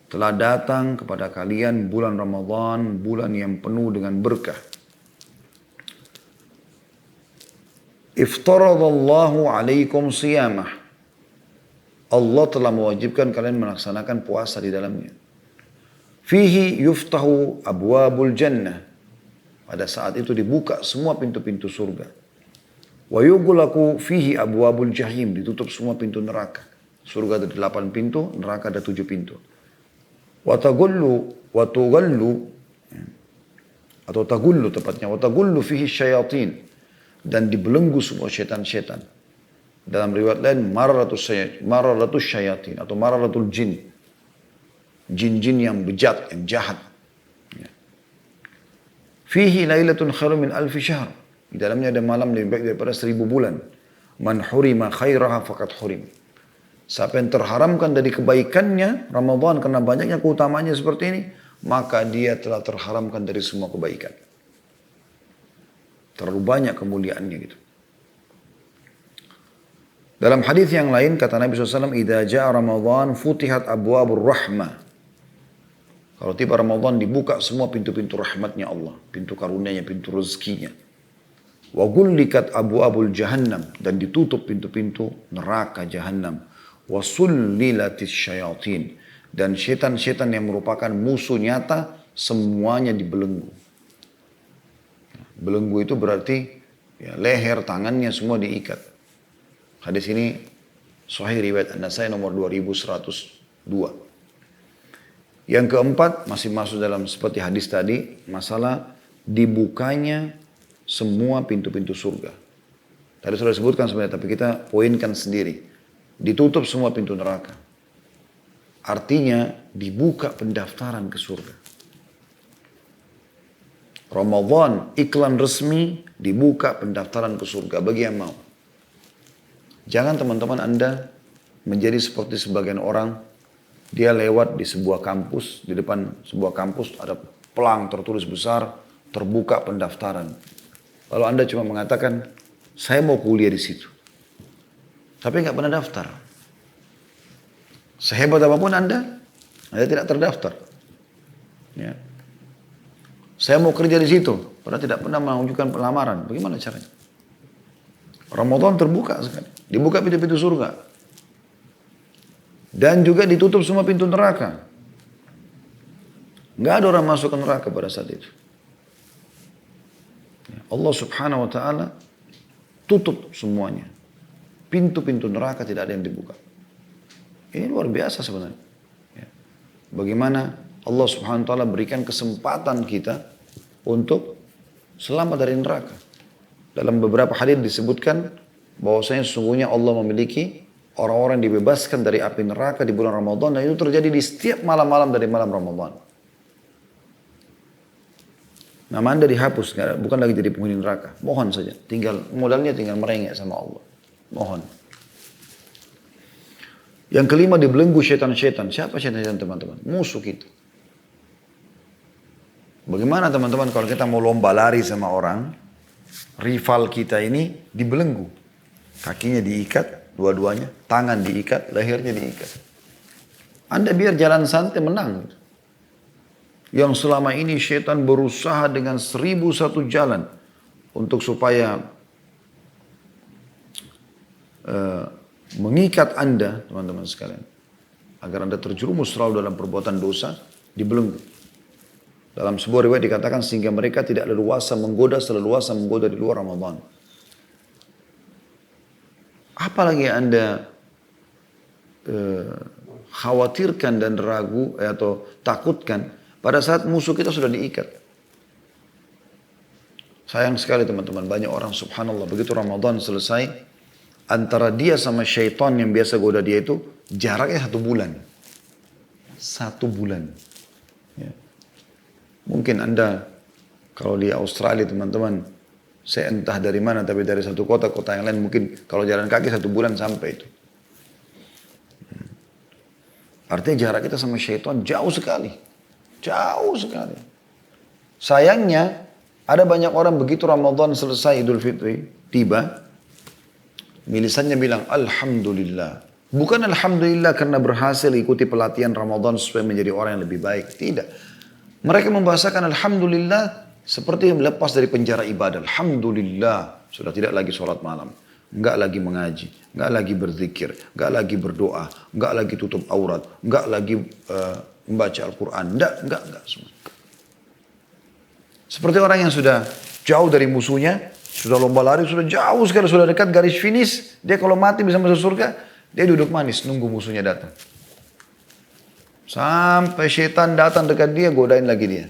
Telah datang kepada kalian bulan Ramadan, bulan yang penuh dengan berkah. Iftaradallahu alaikum siyamah. Allah telah mewajibkan kalian melaksanakan puasa di dalamnya. Fihi yuftahu abwabul jannah. Pada saat itu dibuka semua pintu-pintu surga. Wa yughlaqu fihi abwabul jahim, ditutup semua pintu neraka. Surga ada 8 pintu, neraka ada 7 pintu. Wa tagullu atau tagullu tepatnya, wa tagullu fihi syayatin, dan dibelenggu semua syaitan-syaitan. Dalam riwayat lain mararatus syayatin atau mararatul jin. Jin-jin yang bejat, yang jahat. Fihi lailatun khairum min alfi syahr. Di dalamnya ada malam lebih baik daripada 1000 bulan. Man hurima khairaha faqad hurim. Siapa yang terharamkan dari kebaikannya Ramadan karena banyaknya keutamaannya seperti ini, maka dia telah terharamkan dari semua kebaikan. Terlalu banyak kemuliaannya gitu. Dalam hadis yang lain kata Nabi SAW, "Idza jaa Ramadan futihat abwabur rahmah." Kalau tiba Ramadan dibuka semua pintu-pintu rahmatnya Allah, pintu karunia-Nya, pintu rezekinya. Wa gullikat abwabul jahannam, dan ditutup pintu-pintu neraka jahannam. Wa sullilatis syayatin, dan setan-setan yang merupakan musuh nyata semuanya dibelenggu. Belenggu itu berarti ya, leher, tangannya semua diikat. Hadis ini sahih riwayat An-Nasai nomor 2102. Yang keempat masih masuk dalam seperti hadis tadi, masalah dibukanya semua pintu-pintu surga. Tadi sudah disebutkan sebenarnya, tapi kita poinkan sendiri. Ditutup semua pintu neraka. Artinya dibuka pendaftaran ke surga. Ramadan iklan resmi, dibuka pendaftaran ke surga bagi yang mau. Jangan teman-teman Anda menjadi seperti sebagian orang, dia lewat di sebuah kampus, di depan sebuah kampus ada pelang tertulis besar, terbuka pendaftaran. Lalu Anda cuma mengatakan, saya mau kuliah di situ. Tapi nggak pernah daftar. Sehebat apapun Anda tidak terdaftar. Ya. Saya mau kerja di situ, padahal tidak pernah mengajukan pelamaran. Bagaimana caranya? Ramadan terbuka sekali. Dibuka pintu-pintu surga. Dan juga ditutup semua pintu neraka. Nggak ada orang masuk ke neraka pada saat itu. Allah Subhanahu wa Ta'ala tutup semuanya. Pintu-pintu neraka tidak ada yang dibuka. Ini luar biasa sebenarnya. Bagaimana Allah Subhanahu wa Ta'ala berikan kesempatan kita untuk selamat dari neraka. Dalam beberapa hadis disebutkan bahwasanya sesungguhnya Allah memiliki orang-orang yang dibebaskan dari api neraka di bulan Ramadan, dan itu terjadi di setiap malam-malam dari malam Ramadan. Nama Anda dihapus, bukan lagi jadi penghuni neraka. Mohon saja, modalnya tinggal merengek sama Allah. Mohon. Yang kelima, dibelenggu syaitan-syaitan. Siapa syaitan-syaitan teman-teman? Musuh kita. Bagaimana teman-teman kalau kita mau lomba lari sama orang, rival kita ini dibelenggu. Kakinya diikat, dua-duanya, tangan diikat, lehernya diikat. Anda biar jalan santai menang. Yang selama ini syaitan berusaha dengan 1001 jalan untuk supaya mengikat Anda, teman-teman sekalian, agar Anda terjerumus selalu dalam perbuatan dosa, dibelenggu. Dalam sebuah riwayat dikatakan sehingga mereka tidak leluasa menggoda seleluasa menggoda di luar Ramadan. Apalagi Anda khawatirkan dan ragu atau takutkan pada saat musuh kita sudah diikat. Sayang sekali teman-teman, banyak orang subhanallah begitu Ramadan selesai, antara dia sama syaitan yang biasa goda dia itu jaraknya 1 bulan. 1 bulan. Ya. Mungkin Anda kalau di Australia teman-teman, saya entah dari mana, tapi dari satu kota ke kota yang lain, mungkin kalau jalan kaki 1 bulan sampai itu. Artinya jarak kita sama syaitan jauh sekali. Jauh sekali. Sayangnya, ada banyak orang begitu Ramadan selesai Idul Fitri, tiba, milisannya bilang, Alhamdulillah. Bukan Alhamdulillah karena berhasil ikuti pelatihan Ramadan supaya menjadi orang yang lebih baik. Tidak. Mereka membahasakan Alhamdulillah seperti yang lepas dari penjara ibadah. Alhamdulillah. Sudah tidak lagi sholat malam. Enggak lagi mengaji. Enggak lagi berzikir. Enggak lagi berdoa. Enggak lagi tutup aurat. Enggak lagi membaca Al-Quran. Enggak. Semua. Seperti orang yang sudah jauh dari musuhnya. Sudah lomba lari, sudah jauh sekali. Sudah dekat garis finish. Dia kalau mati bisa masuk surga. Dia duduk manis nunggu musuhnya datang. Sampai setan datang dekat dia, godain lagi dia.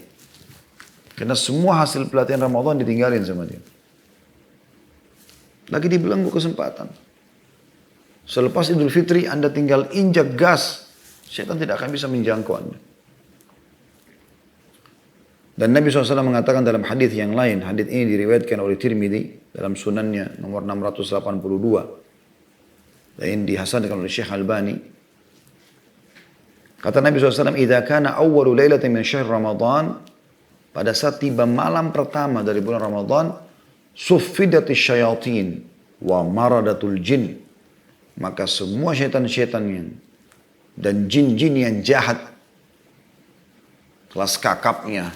Karena semua hasil pelatihan Ramadan ditinggalin sama dia. Lagi dibelenggu kesempatan. Selepas Idul Fitri, Anda tinggal injak gas. Setan tidak akan bisa menjangkau Anda. Dan Nabi SAW mengatakan dalam hadis yang lain, hadis ini diriwayatkan oleh Tirmidzi dalam sunannya nomor 682. Dan dihasankan oleh Syekh Albani. Kata Nabi SAW, "Idza kana awwalu lailatin min syahr Ramadan", pada saat tiba malam pertama dari bulan Ramadan, "suffidatis syayatin wa maradatul jin", maka semua syaitan-syaitan yang dan jin-jin yang jahat, kelas kakapnya,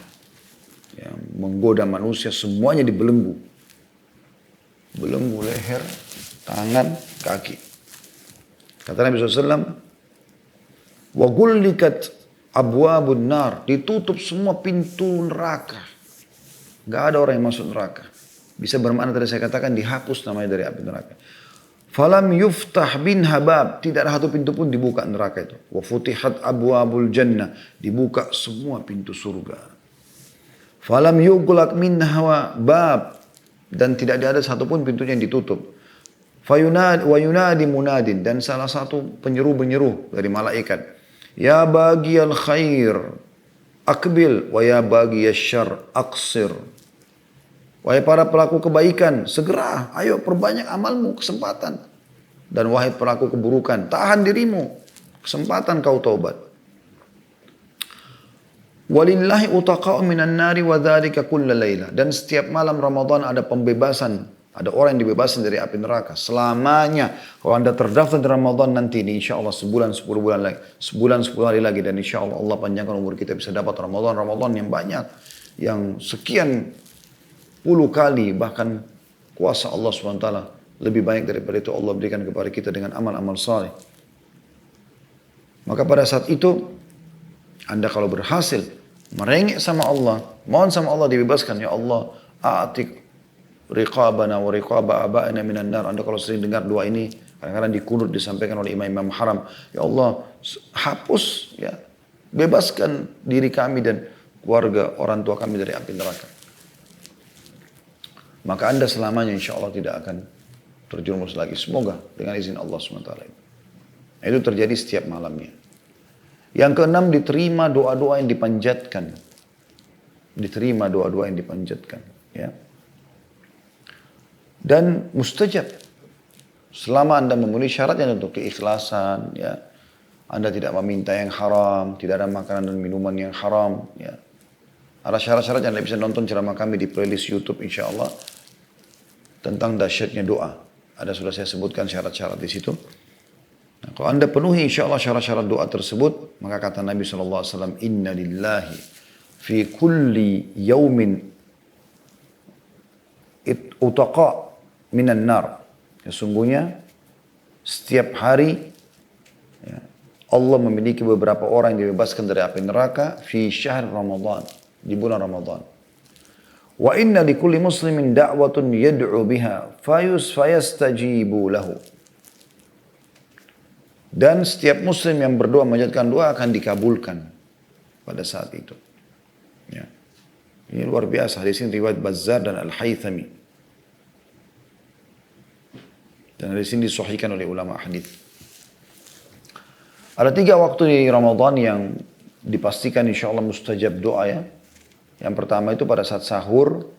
yang menggoda manusia, semuanya dibelenggu. Belenggu leher, tangan, kaki. Kata Nabi SAW, wa gullikat abwabun nar, ditutup semua pintu neraka. Gak ada orang yang masuk neraka. Bisa bermakna tadi saya katakan dihapus namanya dari api neraka. Falam yuftah bin habab, tidak ada satu pintu pun dibuka neraka itu. Wa futihat abwabul jannah, dibuka semua pintu surga. Falam yughlaq minha bab, dan tidak ada satupun pintunya yang ditutup. Wa yunadi munadin, dan salah satu penyeru-penyeru dari malaikat, ya bagiyal khair akbil wa ya bagiyal syarr aqsir. Wahai para pelaku kebaikan, segera, ayo perbanyak amalmu, kesempatan. Dan wahai pelaku keburukan, tahan dirimu, kesempatan kau taubat. Walillahi utaqa'u minan nari wa dzalika kulla laila, dan setiap malam Ramadan ada pembebasan. Ada orang yang dibebaskan dari api neraka selamanya. Kalau Anda terdaftar di Ramadan nanti ini, insya Allah sebulan 10 bulan lagi, sebulan 10 hari lagi, dan insya Allah Allah panjangkan umur kita bisa dapat Ramadan yang banyak, yang sekian puluh kali, bahkan kuasa Allah SWT lebih banyak daripada itu Allah berikan kepada kita dengan amal-amal saleh. Maka pada saat itu Anda kalau berhasil merengek sama Allah, mohon sama Allah dibebaskan, ya Allah a'tik riqabana wa riqaba aba'ina minan nar. Anda kalau sering dengar doa ini, kadang-kadang di kunut disampaikan oleh imam-imam haram, ya Allah hapus, ya bebaskan diri kami dan keluarga orang tua kami dari api neraka. Maka Anda selamanya insya Allah tidak akan terjerumus lagi. Semoga dengan izin Allah SWT. Itu terjadi setiap malamnya. Yang keenam, diterima doa-doa yang dipanjatkan. Diterima doa-doa yang dipanjatkan. Ya. Dan mustajab. Selama Anda memenuhi syaratnya untuk keikhlasan. Ya. Anda tidak meminta yang haram. Tidak ada makanan dan minuman yang haram. Ya. Ada syarat-syarat yang Anda bisa nonton ceramah kami di playlist YouTube insya Allah. Tentang dahsyatnya doa. Ada sudah saya sebutkan syarat-syarat di situ. Nah, kalau Anda penuhi insya Allah syarat-syarat doa tersebut, maka kata Nabi SAW, Inna lillahi fi kulli yaumin utaqa minan nar. Sesungguhnya setiap hari ya, Allah memiliki beberapa orang yang dibebaskan dari api neraka fi syahr Ramadan, di bulan Ramadan. Wa inna likulli muslimin da'watun yad'u biha fayastajibu lahu. Dan setiap muslim yang berdoa memanjatkan doa akan dikabulkan pada saat itu. Ya. Ini luar biasa. Hadis ini riwayat Bazzar dan Al-Haythami. Dan hadis ini disahihkan oleh ulama hadis. Ada 3 waktu di Ramadan yang dipastikan insya Allah mustajab doa ya. Yang pertama itu pada saat sahur,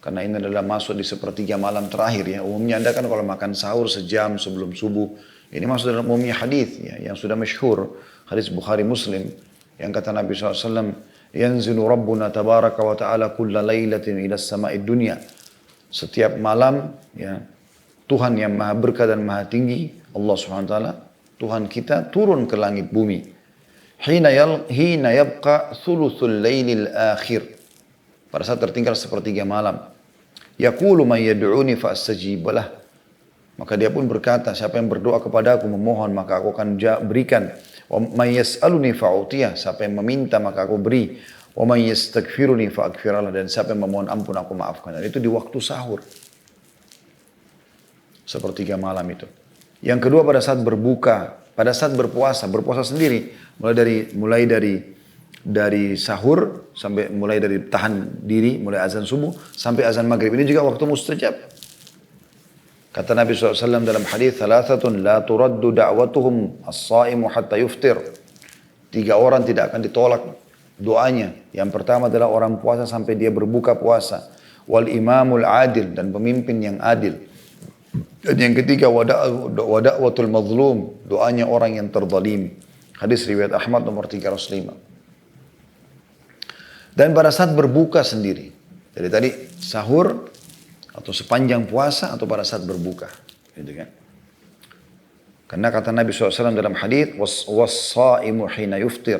karena ini adalah masuk di sepertiga malam terakhir ya. Umumnya Anda kan kalau makan sahur sejam sebelum subuh, ini masuk dalam umumnya hadis ya, yang sudah masyhur, hadis Bukhari Muslim, yang kata Nabi SAW, Yanzilu Rabbuna tabaraka wa ta'ala kulla laylatin ila sama'id dunya. Setiap malam, ya, Tuhan yang maha berkah dan maha tinggi, Allah subhanahu wa ta'ala, Tuhan kita turun ke langit bumi. Hina yabqa thuluthul laylil akhir. Pada saat tertinggal sepertiga malam. Yaqulu man yad'uni fa'astajib lah. Maka dia pun berkata, siapa yang berdoa kepada aku memohon, maka aku akan berikan. Wa man yas'aluni fa'utiyah, siapa yang meminta maka aku beri. Wa man yastaghfiruni fa'aghfirlah, dan siapa yang memohon ampun aku maafkan. Dan itu di waktu sahur. Sepertiga malam itu. Yang kedua pada saat berbuka, pada saat berpuasa sendiri, mulai dari sahur sampai mulai dari tahan diri, mulai azan subuh sampai azan maghrib. Ini juga waktu mustajab. Kata Nabi SAW dalam hadis, "Thalathatun la turaddu da'watuhum as-sa'imu hatta yuftir." 3 orang tidak akan ditolak doanya. Yang pertama adalah orang puasa sampai dia berbuka puasa. Wal imamul adil, dan pemimpin yang adil. Dan yang ketiga, wada'watul mazlum, doanya orang yang terzalim. Hadis riwayat Ahmad nomor 305. Dan pada saat berbuka sendiri. Jadi tadi sahur atau sepanjang puasa atau pada saat berbuka. Gitu kan. Karena kata Nabi SAW dalam hadis, was-sa'imu hina yuftir.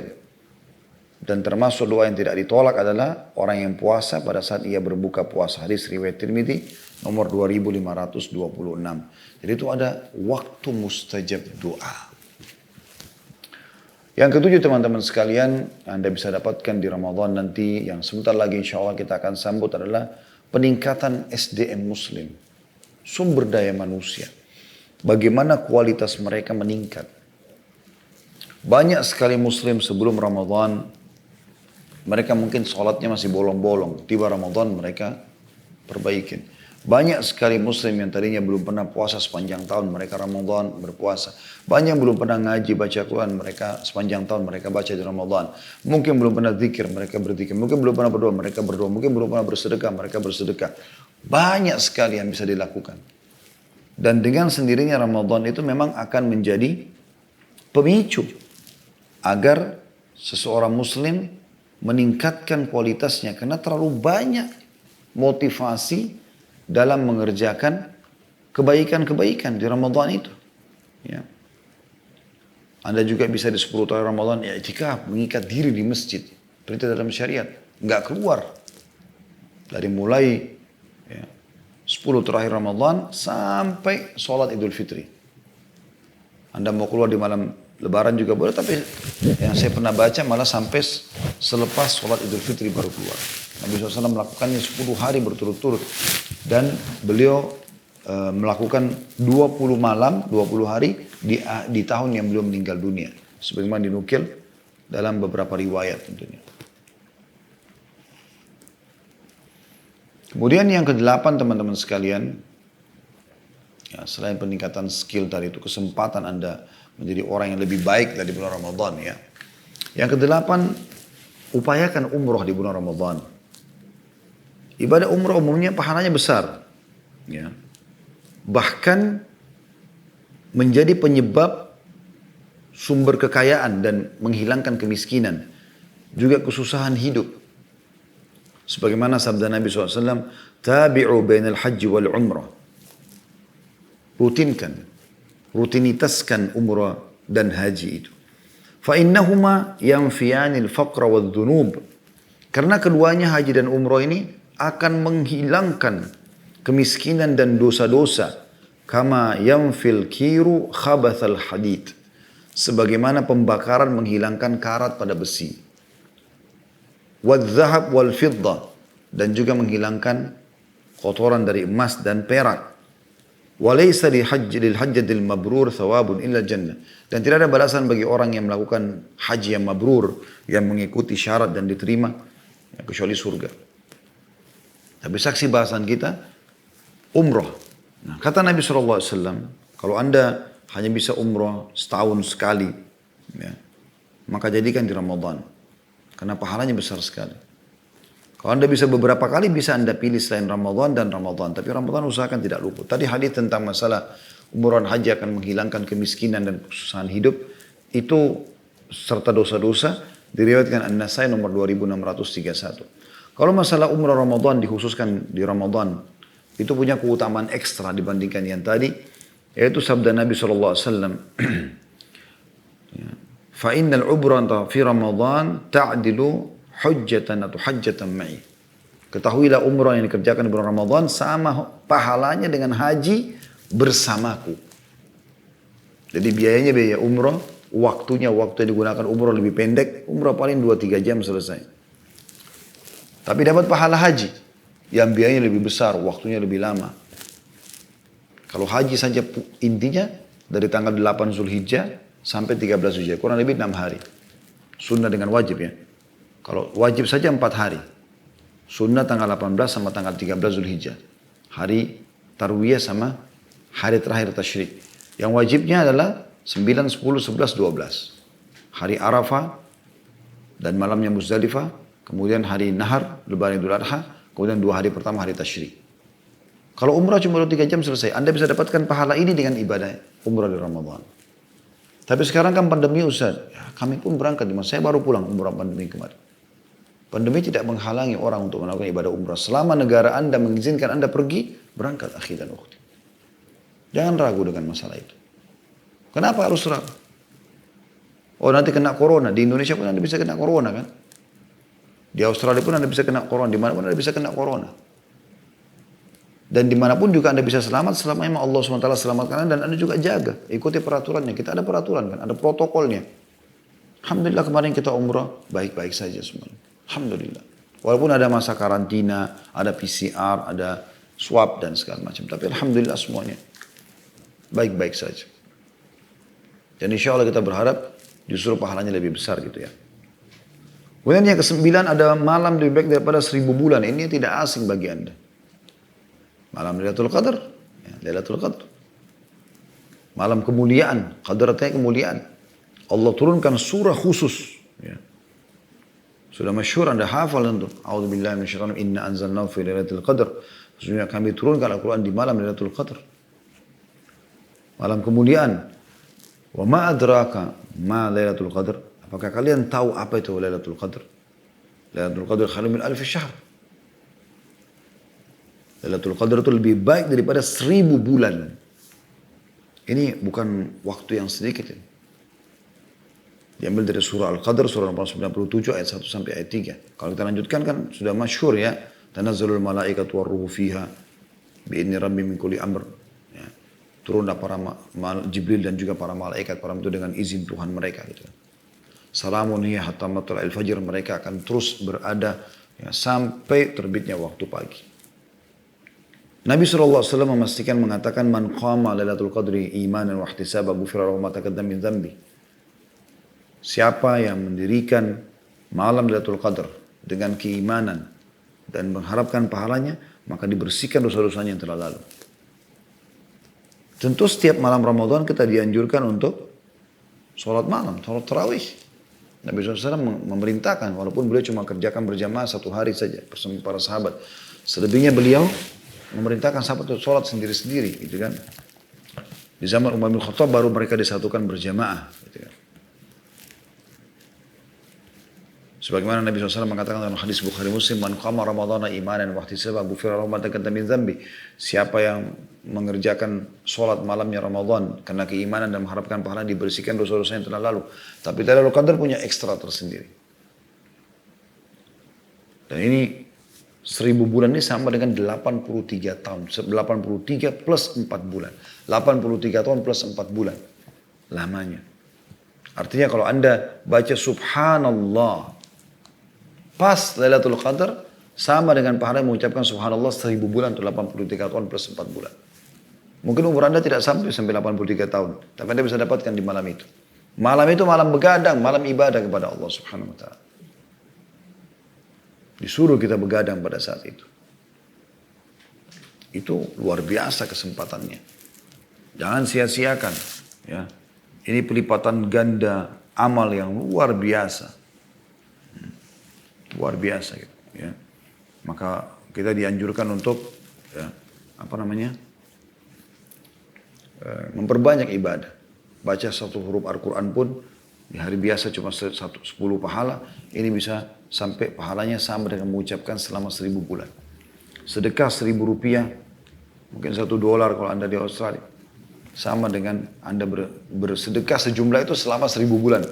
Dan termasuk doa yang tidak ditolak adalah orang yang puasa pada saat ia berbuka puasa. Hadis riwayat Tirmidzi nomor 2526. Jadi itu ada waktu mustajab doa. Yang ketujuh teman-teman sekalian, Anda bisa dapatkan di Ramadan nanti, yang sebentar lagi insya Allah kita akan sambut, adalah peningkatan SDM Muslim. Sumber daya manusia. Bagaimana kualitas mereka meningkat. Banyak sekali Muslim sebelum Ramadan, mereka mungkin sholatnya masih bolong-bolong. Tiba Ramadan mereka perbaikin. Banyak sekali Muslim yang tadinya belum pernah puasa sepanjang tahun, mereka Ramadan berpuasa. Banyak yang belum pernah ngaji baca Quran, mereka sepanjang tahun mereka baca di Ramadan. Mungkin belum pernah zikir, mereka berzikir. Mungkin belum pernah berdoa, mereka berdoa. Mungkin belum pernah bersedekah, mereka bersedekah. Banyak sekali yang bisa dilakukan. Dan dengan sendirinya Ramadan itu memang akan menjadi pemicu agar seseorang Muslim meningkatkan kualitasnya, karena terlalu banyak motivasi dalam mengerjakan kebaikan-kebaikan di Ramadan itu. Ya. Anda juga bisa di 10 tahun Ramadan i'tikaf, mengikat diri di masjid. Perintah dalam syariat, nggak keluar. Dari mulai 10 terakhir Ramadan sampai sholat Idul Fitri. Anda mau keluar di malam Lebaran juga boleh, tapi yang saya pernah baca malah sampai selepas sholat Idul Fitri baru keluar. Nabi SAW melakukannya 10 hari berturut-turut. Dan beliau melakukan 20 malam, 20 hari di tahun yang beliau meninggal dunia. Sebagaimana dinukil dalam beberapa riwayat tentunya. Kemudian yang ke-8 teman-teman sekalian, ya, selain peningkatan skill tadi itu, kesempatan Anda menjadi orang yang lebih baik dari bulan Ramadan ya. Yang ke-8, upayakan umroh di bulan Ramadan. Ibadah umroh umumnya pahalanya besar. Ya. Bahkan menjadi penyebab sumber kekayaan dan menghilangkan kemiskinan. Juga kesusahan hidup. Sebagaimana sabda Nabi SAW, tabi'u bainal haji wal umrah. Rutinitaskan umrah dan haji itu. Fa'innahuma yanfiyanil faqra wal dhunub. Karena keduanya haji dan umrah ini akan menghilangkan kemiskinan dan dosa-dosa. Kama yanfil kiru khabathal hadid. Sebagaimana pembakaran menghilangkan karat pada besi. Wadzahab wal fiddah, dan juga menghilangkan kotoran dari emas dan perak. Walaysa lil hajjatil mabrur thawabun illa jannah. Dan tidak ada balasan bagi orang yang melakukan haji yang mabrur, yang mengikuti syarat dan diterima, kecuali surga. Tapi saksi bahasan kita umrah. Nah, kata Nabi SAW, kalau Anda hanya bisa umrah setahun sekali, ya, maka jadikan di Ramadan. Karena pahalanya besar sekali. Kalau Anda bisa beberapa kali, bisa Anda pilih selain Ramadan dan Ramadan. Tapi Ramadan usahakan tidak luput. Tadi hadis tentang masalah umrah haji akan menghilangkan kemiskinan dan kesusahan hidup. Itu serta dosa-dosa. Diriwayatkan An-Nasai nomor 2631. Kalau masalah umrah Ramadan dikhususkan di Ramadan, itu punya keutamaan ekstra dibandingkan yang tadi, yaitu sabda Nabi SAW. Fa innal umrata fi Ramadan ta'dilu hujjatan atau hajjatan ma'i. Ketahuilah umrah yang dikerjakan di bulan Ramadan sama pahalanya dengan haji bersamaku. Jadi biayanya biaya umrah, waktu yang digunakan umrah lebih pendek, umrah paling 2-3 jam selesai. Tapi dapat pahala haji yang biayanya lebih besar, waktunya lebih lama. Kalau haji saja intinya dari tanggal 8 Zulhijjah sampai 13 Zulhijjah, kurang lebih 6 hari. Sunnah dengan wajib ya. Kalau wajib saja 4 hari. Sunnah tanggal 18 sama tanggal 13 Zulhijjah. Hari Tarwiyah sama hari terakhir Tasyrik. Yang wajibnya adalah 9, 10, 11, 12. Hari Arafah dan malamnya Muzdalifah. Kemudian hari Nahar, Lebaran Idul Adha. Kemudian 2 hari pertama hari Tasyrik. Kalau umrah cuma 2-3 jam selesai. Anda bisa dapatkan pahala ini dengan ibadah umrah di Ramadan. Tapi sekarang kan pandemi Ustaz. Ya, kami pun berangkat. Saya baru pulang umrah pandemi kemarin. Pandemi tidak menghalangi orang untuk melakukan ibadah umrah. Selama negara Anda mengizinkan Anda pergi, berangkat akhi dan ukhti. Jangan ragu dengan masalah itu. Kenapa harus ragu? Oh nanti kena corona. Di Indonesia pun Anda bisa kena corona kan? Di Australia pun Anda bisa kena corona. Di mana pun Anda bisa kena corona. Dan dimanapun juga Anda bisa selamat selama memang Allah SWT selamatkan Anda dan Anda juga jaga. Ikuti peraturannya. Kita ada peraturan kan. Ada protokolnya. Alhamdulillah kemarin kita umrah. Baik-baik saja semuanya. Alhamdulillah. Walaupun ada masa karantina. Ada PCR. Ada swab dan segala macam. Tapi Alhamdulillah semuanya. Baik-baik saja. Dan insya Allah kita berharap justru pahalanya lebih besar gitu ya. Kemudian yang ke-9 ada malam lebih baik daripada 1000 bulan. Ini tidak asing bagi Anda. Malam Lailatul Qadar. Ya, Lailatul Qadar. Malam kemuliaan. Qadar artinya kemuliaan. Allah turunkan surah khusus. Ya. Sudah masyhur Anda hafal tentu. A'udzubillahi minasyaitonir rajim. Inna anzalnahu fi Lailatul Qadar. Sesungguhnya kami turunkan Al-Quran di malam Lailatul Qadar. Malam kemuliaan. Wa ma adraka ma Lailatul Qadar. Apakah kalian tahu apa itu Lailatul Qadar? Lailatul Qadar khairun min alfi syahr. Lailatul Qadar itu lebih baik daripada 1000 bulan. Ini bukan waktu yang sedikit. Diambil dari surah Al-Qadar, surah nomor 97 ayat 1 sampai ayat 3. Kalau kita lanjutkan kan sudah masyhur ya. Tanazzalul malaikatu warruhu fiha bi'idni rabbi min kulli amr. Ya. Turunlah para Jibril dan juga para malaikat itu dengan izin Tuhan mereka gitu. Salamun hiya hatta matla'il fajr, mereka akan terus berada ya, sampai terbitnya waktu pagi. Nabi SAW memastikan mengatakan man qama lailatul qadri imanan wa ihtisaban ghufira lahu ma taqaddama min dhanbi. Siapa yang mendirikan malam Lailatul Qadar dengan keimanan dan mengharapkan pahalanya, maka dibersihkan dosa-dosanya yang telah lalu. Tentu setiap malam Ramadan kita dianjurkan untuk sholat malam, sholat tarawih. Nabi SAW memerintahkan, walaupun beliau cuma kerjakan berjamaah 1 hari saja bersama para sahabat. Selebihnya beliau memerintahkan sahabat untuk sholat sendiri-sendiri, gitu kan. Di zaman Umar bin Khattab baru mereka disatukan berjamaah, gitu kan. Sebagaimana Nabi SAW mengatakan dalam hadis Bukhari Muslim, man qama ramadhana imanan wa ihtisaban ghufira lahu ma taqaddama min dhanbi. Siapa yang mengerjakan sholat malamnya Ramadan karena keimanan dan mengharapkan pahala, dibersihkan dosa-dosa yang telah lalu. Tapi Lailatul Qadar punya ekstra tersendiri. Dan ini 1000 bulan ini sama dengan 83 tahun. 83 plus 4 bulan. 83 tahun plus 4 bulan. Lamanya. Artinya kalau Anda baca subhanallah pas Lailatul Qadar, sama dengan pahala yang mengucapkan subhanallah 1000 bulan atau 83 tahun plus 4 bulan. Mungkin umur Anda tidak sampai 83 tahun. Tapi Anda bisa dapatkan di malam itu. Malam itu malam begadang, malam ibadah kepada Allah Subhanahu Wa Taala. Disuruh kita begadang pada saat itu. Itu luar biasa kesempatannya. Jangan sia-siakan. Ya. Ini pelipatan ganda amal yang luar biasa. Luar biasa gitu. Ya. Maka kita dianjurkan untuk ya, memperbanyak ibadah. Baca 1 huruf Al-Quran pun Di hari biasa cuma 10 pahala, ini bisa sampai pahalanya sama dengan mengucapkan selama 1000 bulan. Sedekah 1000 rupiah, mungkin $1 kalau Anda di Australia. Sama dengan Anda bersedekah sejumlah itu selama 1000 bulan.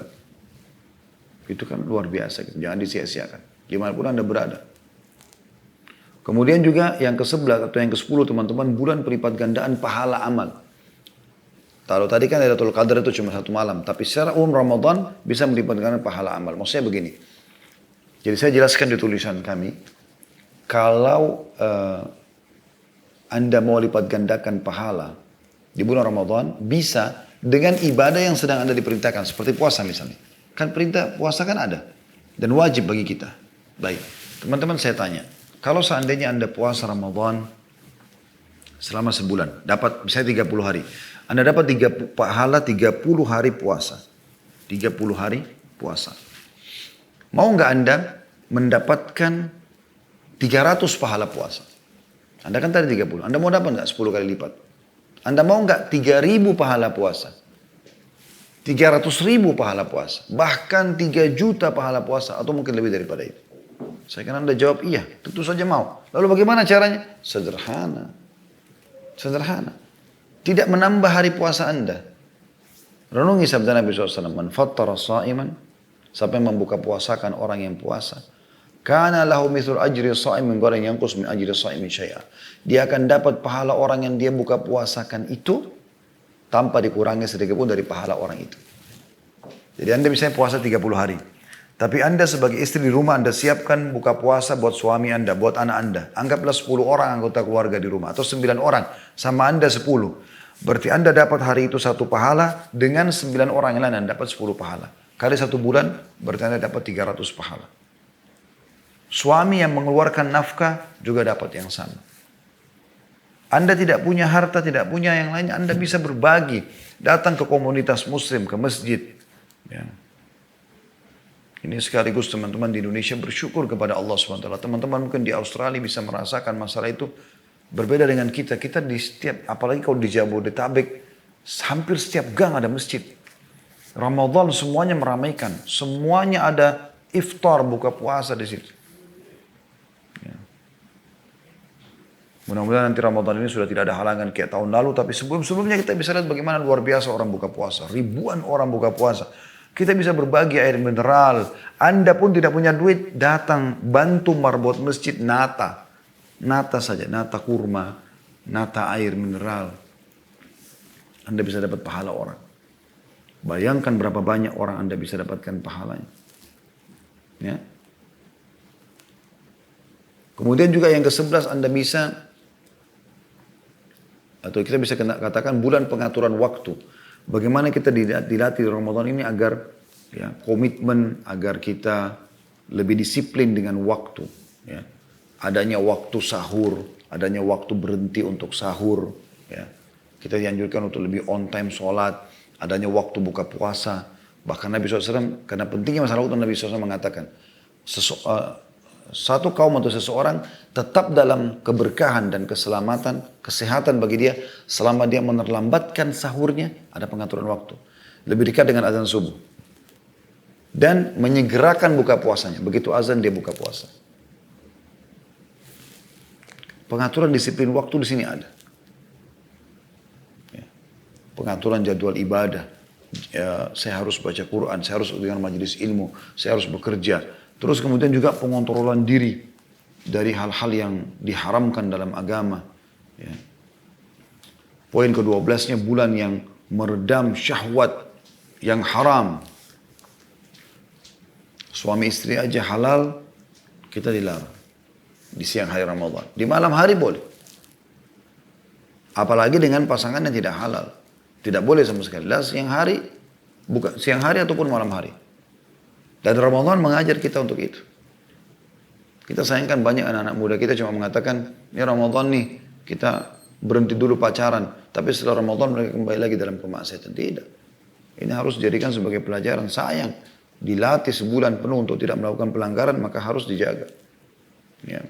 Itu kan luar biasa, jangan disia-siakan. Dimanapun Anda berada. Kemudian juga yang ke-11 atau yang ke-10 teman-teman, bulan pelipat gandaan pahala amal. Kalau tadi kan Lailatul Qadar itu cuma 1 malam, tapi secara umum Ramadan bisa melipat gandakan pahala amal. Maksudnya begini, jadi saya jelaskan di tulisan kami, kalau Anda mau lipat gandakan pahala di bulan Ramadan, bisa dengan ibadah yang sedang Anda diperintahkan, seperti puasa misalnya. Kan perintah puasa kan ada, dan wajib bagi kita. Baik, teman-teman saya tanya, kalau seandainya Anda puasa Ramadan selama sebulan, dapat misalnya 30 hari. Anda dapat pahala 30 hari puasa. 30 hari puasa. Mau nggak Anda mendapatkan 300 pahala puasa? Anda kan tadi 30. Anda mau dapat nggak 10 kali lipat? Anda mau nggak 3.000 pahala puasa? 300.000 pahala puasa. Bahkan 3 juta pahala puasa. Atau mungkin lebih daripada itu. Saya kan Anda jawab iya. Tentu saja mau. Lalu bagaimana caranya? Sederhana. Sederhana. Tidak menambah hari puasa Anda. Renungi sabda Nabi SAW. Man fattara sa'iman. Siapa yang membuka puasakan orang yang puasa. Kana lahu mithl ajri sa'imin goreng yangkus min ajri sa'imin syai'a. Dia akan dapat pahala orang yang dia buka puasakan itu. Tanpa dikurangi sedikit pun dari pahala orang itu. Jadi Anda misalnya puasa 30 hari. Tapi Anda sebagai istri di rumah Anda siapkan buka puasa buat suami Anda, buat anak Anda. Anggaplah 10 orang anggota keluarga di rumah. Atau 9 orang sama Anda 10. Berarti Anda dapat hari itu 1 pahala. Dengan 9 orang yang lain Anda dapat 10 pahala. Kali 1 bulan berarti Anda dapat 300 pahala. Suami yang mengeluarkan nafkah juga dapat yang sama. Anda tidak punya harta, tidak punya yang lain, Anda bisa berbagi. Datang ke komunitas muslim, ke masjid. Ya. Ini sekaligus teman-teman di Indonesia bersyukur kepada Allah SWT. Teman-teman mungkin di Australia bisa merasakan masalah itu berbeda dengan kita. Kita di setiap, apalagi kalau di Jabodetabek, hampir setiap gang ada masjid. Ramadan semuanya meramaikan. Semuanya ada iftar, buka puasa di situ. Ya. Mudah-mudahan nanti Ramadan ini sudah tidak ada halangan kayak tahun lalu. Tapi sebelum-sebelumnya kita bisa lihat bagaimana luar biasa orang buka puasa. Ribuan orang buka puasa. Kita bisa berbagi air mineral. Anda pun tidak punya duit, datang bantu marbot masjid nata. Nata saja, nata kurma, nata air mineral. Anda bisa dapat pahala orang. Bayangkan berapa banyak orang Anda bisa dapatkan pahalanya. Ya. Kemudian juga yang ke-11 Anda bisa, atau kita bisa katakan bulan pengaturan waktu. Bagaimana kita dilatih di Ramadan ini agar ya, komitmen, agar kita lebih disiplin dengan waktu. Ya. Adanya waktu sahur, adanya waktu berhenti untuk sahur. Ya. Kita dianjurkan untuk lebih on time sholat, adanya waktu buka puasa. Bahkan Nabi SAW, karena pentingnya masalah waktu, Nabi SAW mengatakan, satu kaum atau seseorang tetap dalam keberkahan dan keselamatan, kesehatan bagi dia selama dia menerlambatkan sahurnya, ada pengaturan waktu. Lebih dekat dengan azan subuh. Dan menyegerakan buka puasanya. Begitu azan dia buka puasa. Pengaturan disiplin waktu di sini ada. Ya. Pengaturan jadwal ibadah. Ya, saya harus baca Quran, saya harus dengan majelis ilmu, saya harus bekerja. Terus kemudian juga pengontrolan diri dari hal-hal yang diharamkan dalam agama. Ya. Poin ke-12-nya bulan yang meredam syahwat yang haram. Suami istri aja halal, kita dilarang. Di siang hari Ramadan. Di malam hari boleh. Apalagi dengan pasangan yang tidak halal. Tidak boleh sama sekali. Dan siang hari, bukan siang hari ataupun malam hari. Dan Ramadan mengajar kita untuk itu. Kita sayangkan banyak anak-anak muda kita cuma mengatakan, ini Ramadan nih, kita berhenti dulu pacaran. Tapi setelah Ramadan mereka kembali lagi dalam kemaksiatan. Tidak. Ini harus dijadikan sebagai pelajaran. Sayang, dilatih sebulan penuh untuk tidak melakukan pelanggaran, maka harus dijaga. Ya.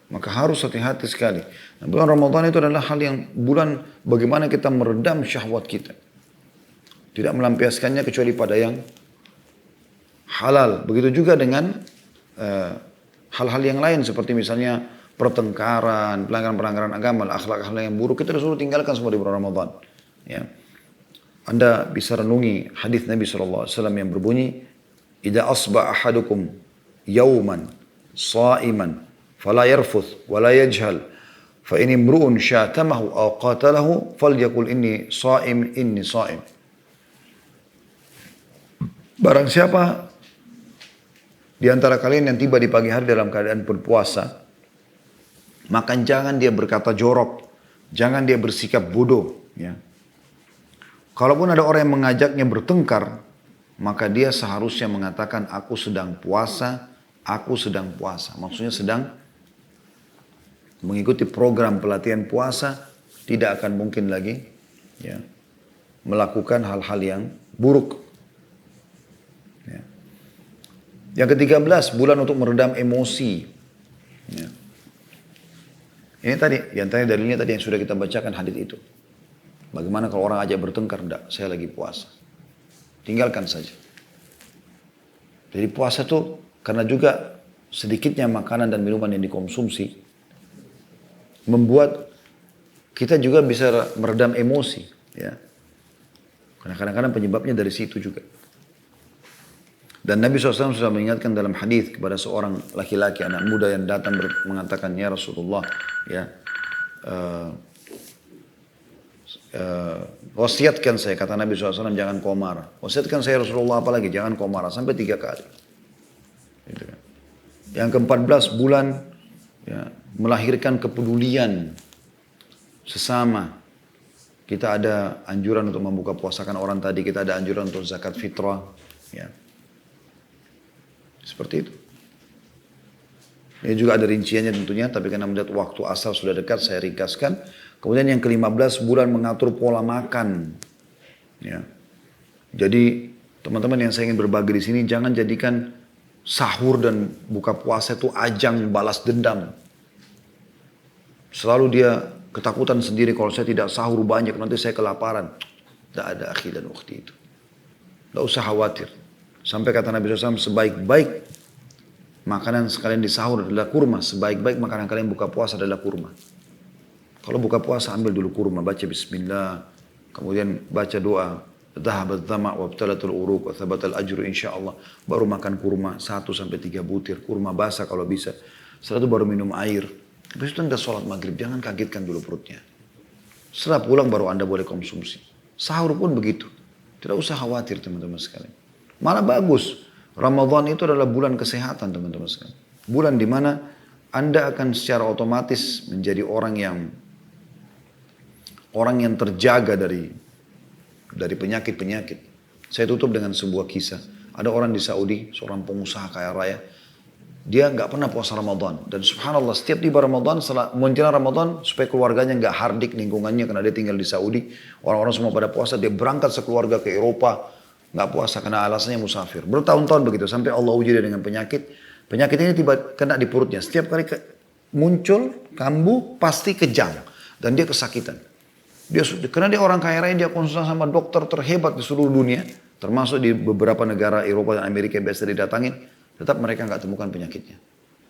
Maka harus hati-hati sekali. Nah, bulan Ramadan itu adalah hal yang bulan bagaimana kita meredam syahwat kita. Tidak melampiaskannya kecuali pada yang halal. Begitu juga dengan hal-hal yang lain seperti misalnya pertengkaran, pelanggaran-pelanggaran agama, akhlak-akhlak yang buruk, kita disuruh tinggalkan semua di bulan Ramadan. Ya. Anda bisa renungi hadis Nabi SAW yang berbunyi, "Idza asba ahadukum yawman sa'iman fala yarfuth wala yajhal fa in imru'un syatamahu aw qatalahu falyaqul inni sha'im." Barang siapa di antara kalian yang tiba di pagi hari dalam keadaan berpuasa, maka jangan dia berkata jorok, jangan dia bersikap bodoh. Ya. Kalaupun ada orang yang mengajaknya bertengkar, maka dia seharusnya mengatakan, aku sedang puasa, aku sedang puasa. Maksudnya sedang mengikuti program pelatihan puasa, tidak akan mungkin lagi ya, melakukan hal-hal yang buruk. Ya. Yang ke-13, bulan untuk meredam emosi. Ya. Ini tadi, yang tadi dalilnya tadi yang sudah kita bacakan hadis itu. Bagaimana kalau orang ajak bertengkar? Enggak, saya lagi puasa. Tinggalkan saja. Jadi puasa itu karena juga sedikitnya makanan dan minuman yang dikonsumsi membuat kita juga bisa meredam emosi. Ya. Karena kadang-kadang penyebabnya dari situ juga. Dan Nabi SAW sudah mengingatkan dalam hadis kepada seorang laki-laki anak muda yang datang mengatakan, ya Rasulullah, ya wasiatkan saya, kata Nabi SAW, jangan kau marah. Wasiatkan saya Rasulullah apalagi, jangan kau marah, sampai 3 kali. Gitu kan. Yang ke-14 bulan ya, melahirkan kepedulian sesama. Kita ada anjuran untuk membuka puasakan orang tadi, kita ada anjuran untuk zakat fitrah. Ya. Seperti itu. Ini juga ada rinciannya tentunya, tapi karena melihat waktu asar sudah dekat, saya ringkaskan. Kemudian yang ke-15 bulan mengatur pola makan. Ya. Jadi teman-teman yang saya ingin berbagi di sini, jangan jadikan sahur dan buka puasa itu ajang balas dendam. Selalu dia ketakutan sendiri, kalau saya tidak sahur banyak nanti saya kelaparan. Tidak ada akhi dan ukhti itu. Tidak usah khawatir. Sampai kata Nabi SAW, sebaik-baik makanan sekalian di sahur adalah kurma. Sebaik-baik makanan kalian buka puasa adalah kurma. Kalau buka puasa ambil dulu kurma, baca bismillah. Kemudian baca doa. Dhahabat dhama' wabtalatul uruq wa thabatal ajru insyaallah. Baru makan kurma 1-3 butir. Kurma basah kalau bisa. Setelah itu baru minum air. Habis itu Anda sholat maghrib. Jangan kagetkan dulu perutnya. Setelah pulang baru Anda boleh konsumsi. Sahur pun begitu. Tidak usah khawatir teman-teman sekalian. Malah bagus. Ramadan itu adalah bulan kesehatan teman-teman sekalian. Bulan di mana Anda akan secara otomatis menjadi orang yang terjaga dari penyakit-penyakit. Saya tutup dengan sebuah kisah. Ada orang di Saudi, seorang pengusaha kaya raya. Dia nggak pernah puasa Ramadan. Dan subhanallah setiap tiba Ramadan, setelah menjelang Ramadan, supaya keluarganya nggak hardik lingkungannya karena dia tinggal di Saudi. Orang-orang semua pada puasa, dia berangkat sekeluarga ke Eropa. Nggak puasa karena alasannya musafir. Bertahun-tahun begitu sampai Allah uji dia dengan penyakit. Penyakit ini tiba kena di perutnya. Setiap kali muncul kambuh pasti kejang dan dia kesakitan. Karena dia orang kaya raya, dia konsultasi sama dokter terhebat di seluruh dunia, termasuk di beberapa negara Eropa dan Amerika yang biasa didatangin, tetap mereka nggak temukan penyakitnya.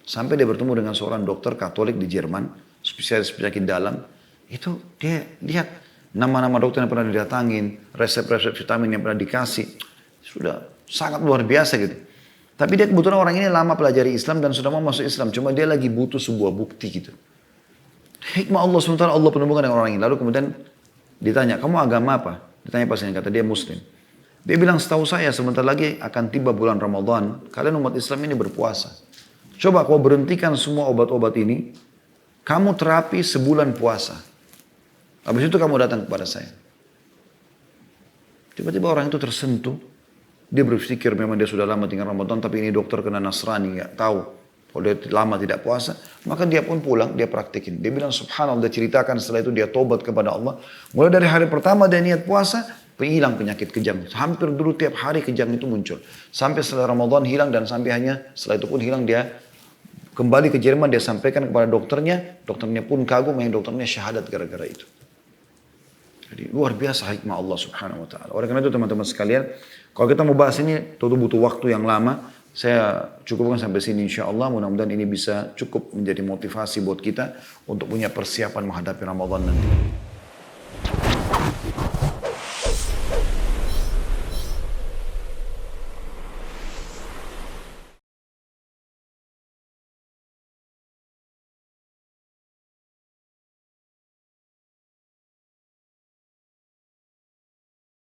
Sampai dia bertemu dengan seorang dokter Katolik di Jerman, spesialis penyakit dalam. Itu dia lihat nama-nama dokter yang pernah didatangin, resep-resep vitamin yang pernah dikasih, sudah sangat luar biasa gitu. Tapi dia kebetulan orang ini lama pelajari Islam dan sudah mau masuk Islam, cuma dia lagi butuh sebuah bukti gitu. Hikmah Allah sementara Allah penemukan dengan orang ini. Lalu kemudian ditanya, kamu agama apa? Ditanya pasien, kata dia Muslim. Dia bilang, setahu saya sebentar lagi akan tiba bulan Ramadan, kalian umat Islam ini berpuasa. Coba kau berhentikan semua obat-obat ini, kamu terapi sebulan puasa. Habis itu kamu datang kepada saya. Tiba-tiba orang itu tersentuh. Dia berpikir memang dia sudah lama tinggal Ramadan, tapi ini dokter kena Nasrani, nggak tahu. Kalau dia lama tidak puasa, maka dia pun pulang, dia praktikin. Dia bilang subhanallah, dia ceritakan setelah itu dia tobat kepada Allah. Mulai dari hari pertama dia niat puasa, hilang penyakit kejang. Hampir dulu tiap hari kejang itu muncul. Sampai setelah Ramadan hilang dan sampai hanya setelah itu pun hilang, dia kembali ke Jerman, dia sampaikan kepada dokternya. Dokternya pun kagum, yang dokternya syahadat gara-gara itu. Jadi luar biasa hikmah Allah subhanahu wa ta'ala. Oleh karena itu teman-teman sekalian, kalau kita mau bahas ini tentu butuh waktu yang lama. Saya cukupkan sampai sini insya Allah. Mudah-mudahan ini bisa cukup menjadi motivasi buat kita untuk punya persiapan menghadapi Ramadan nanti.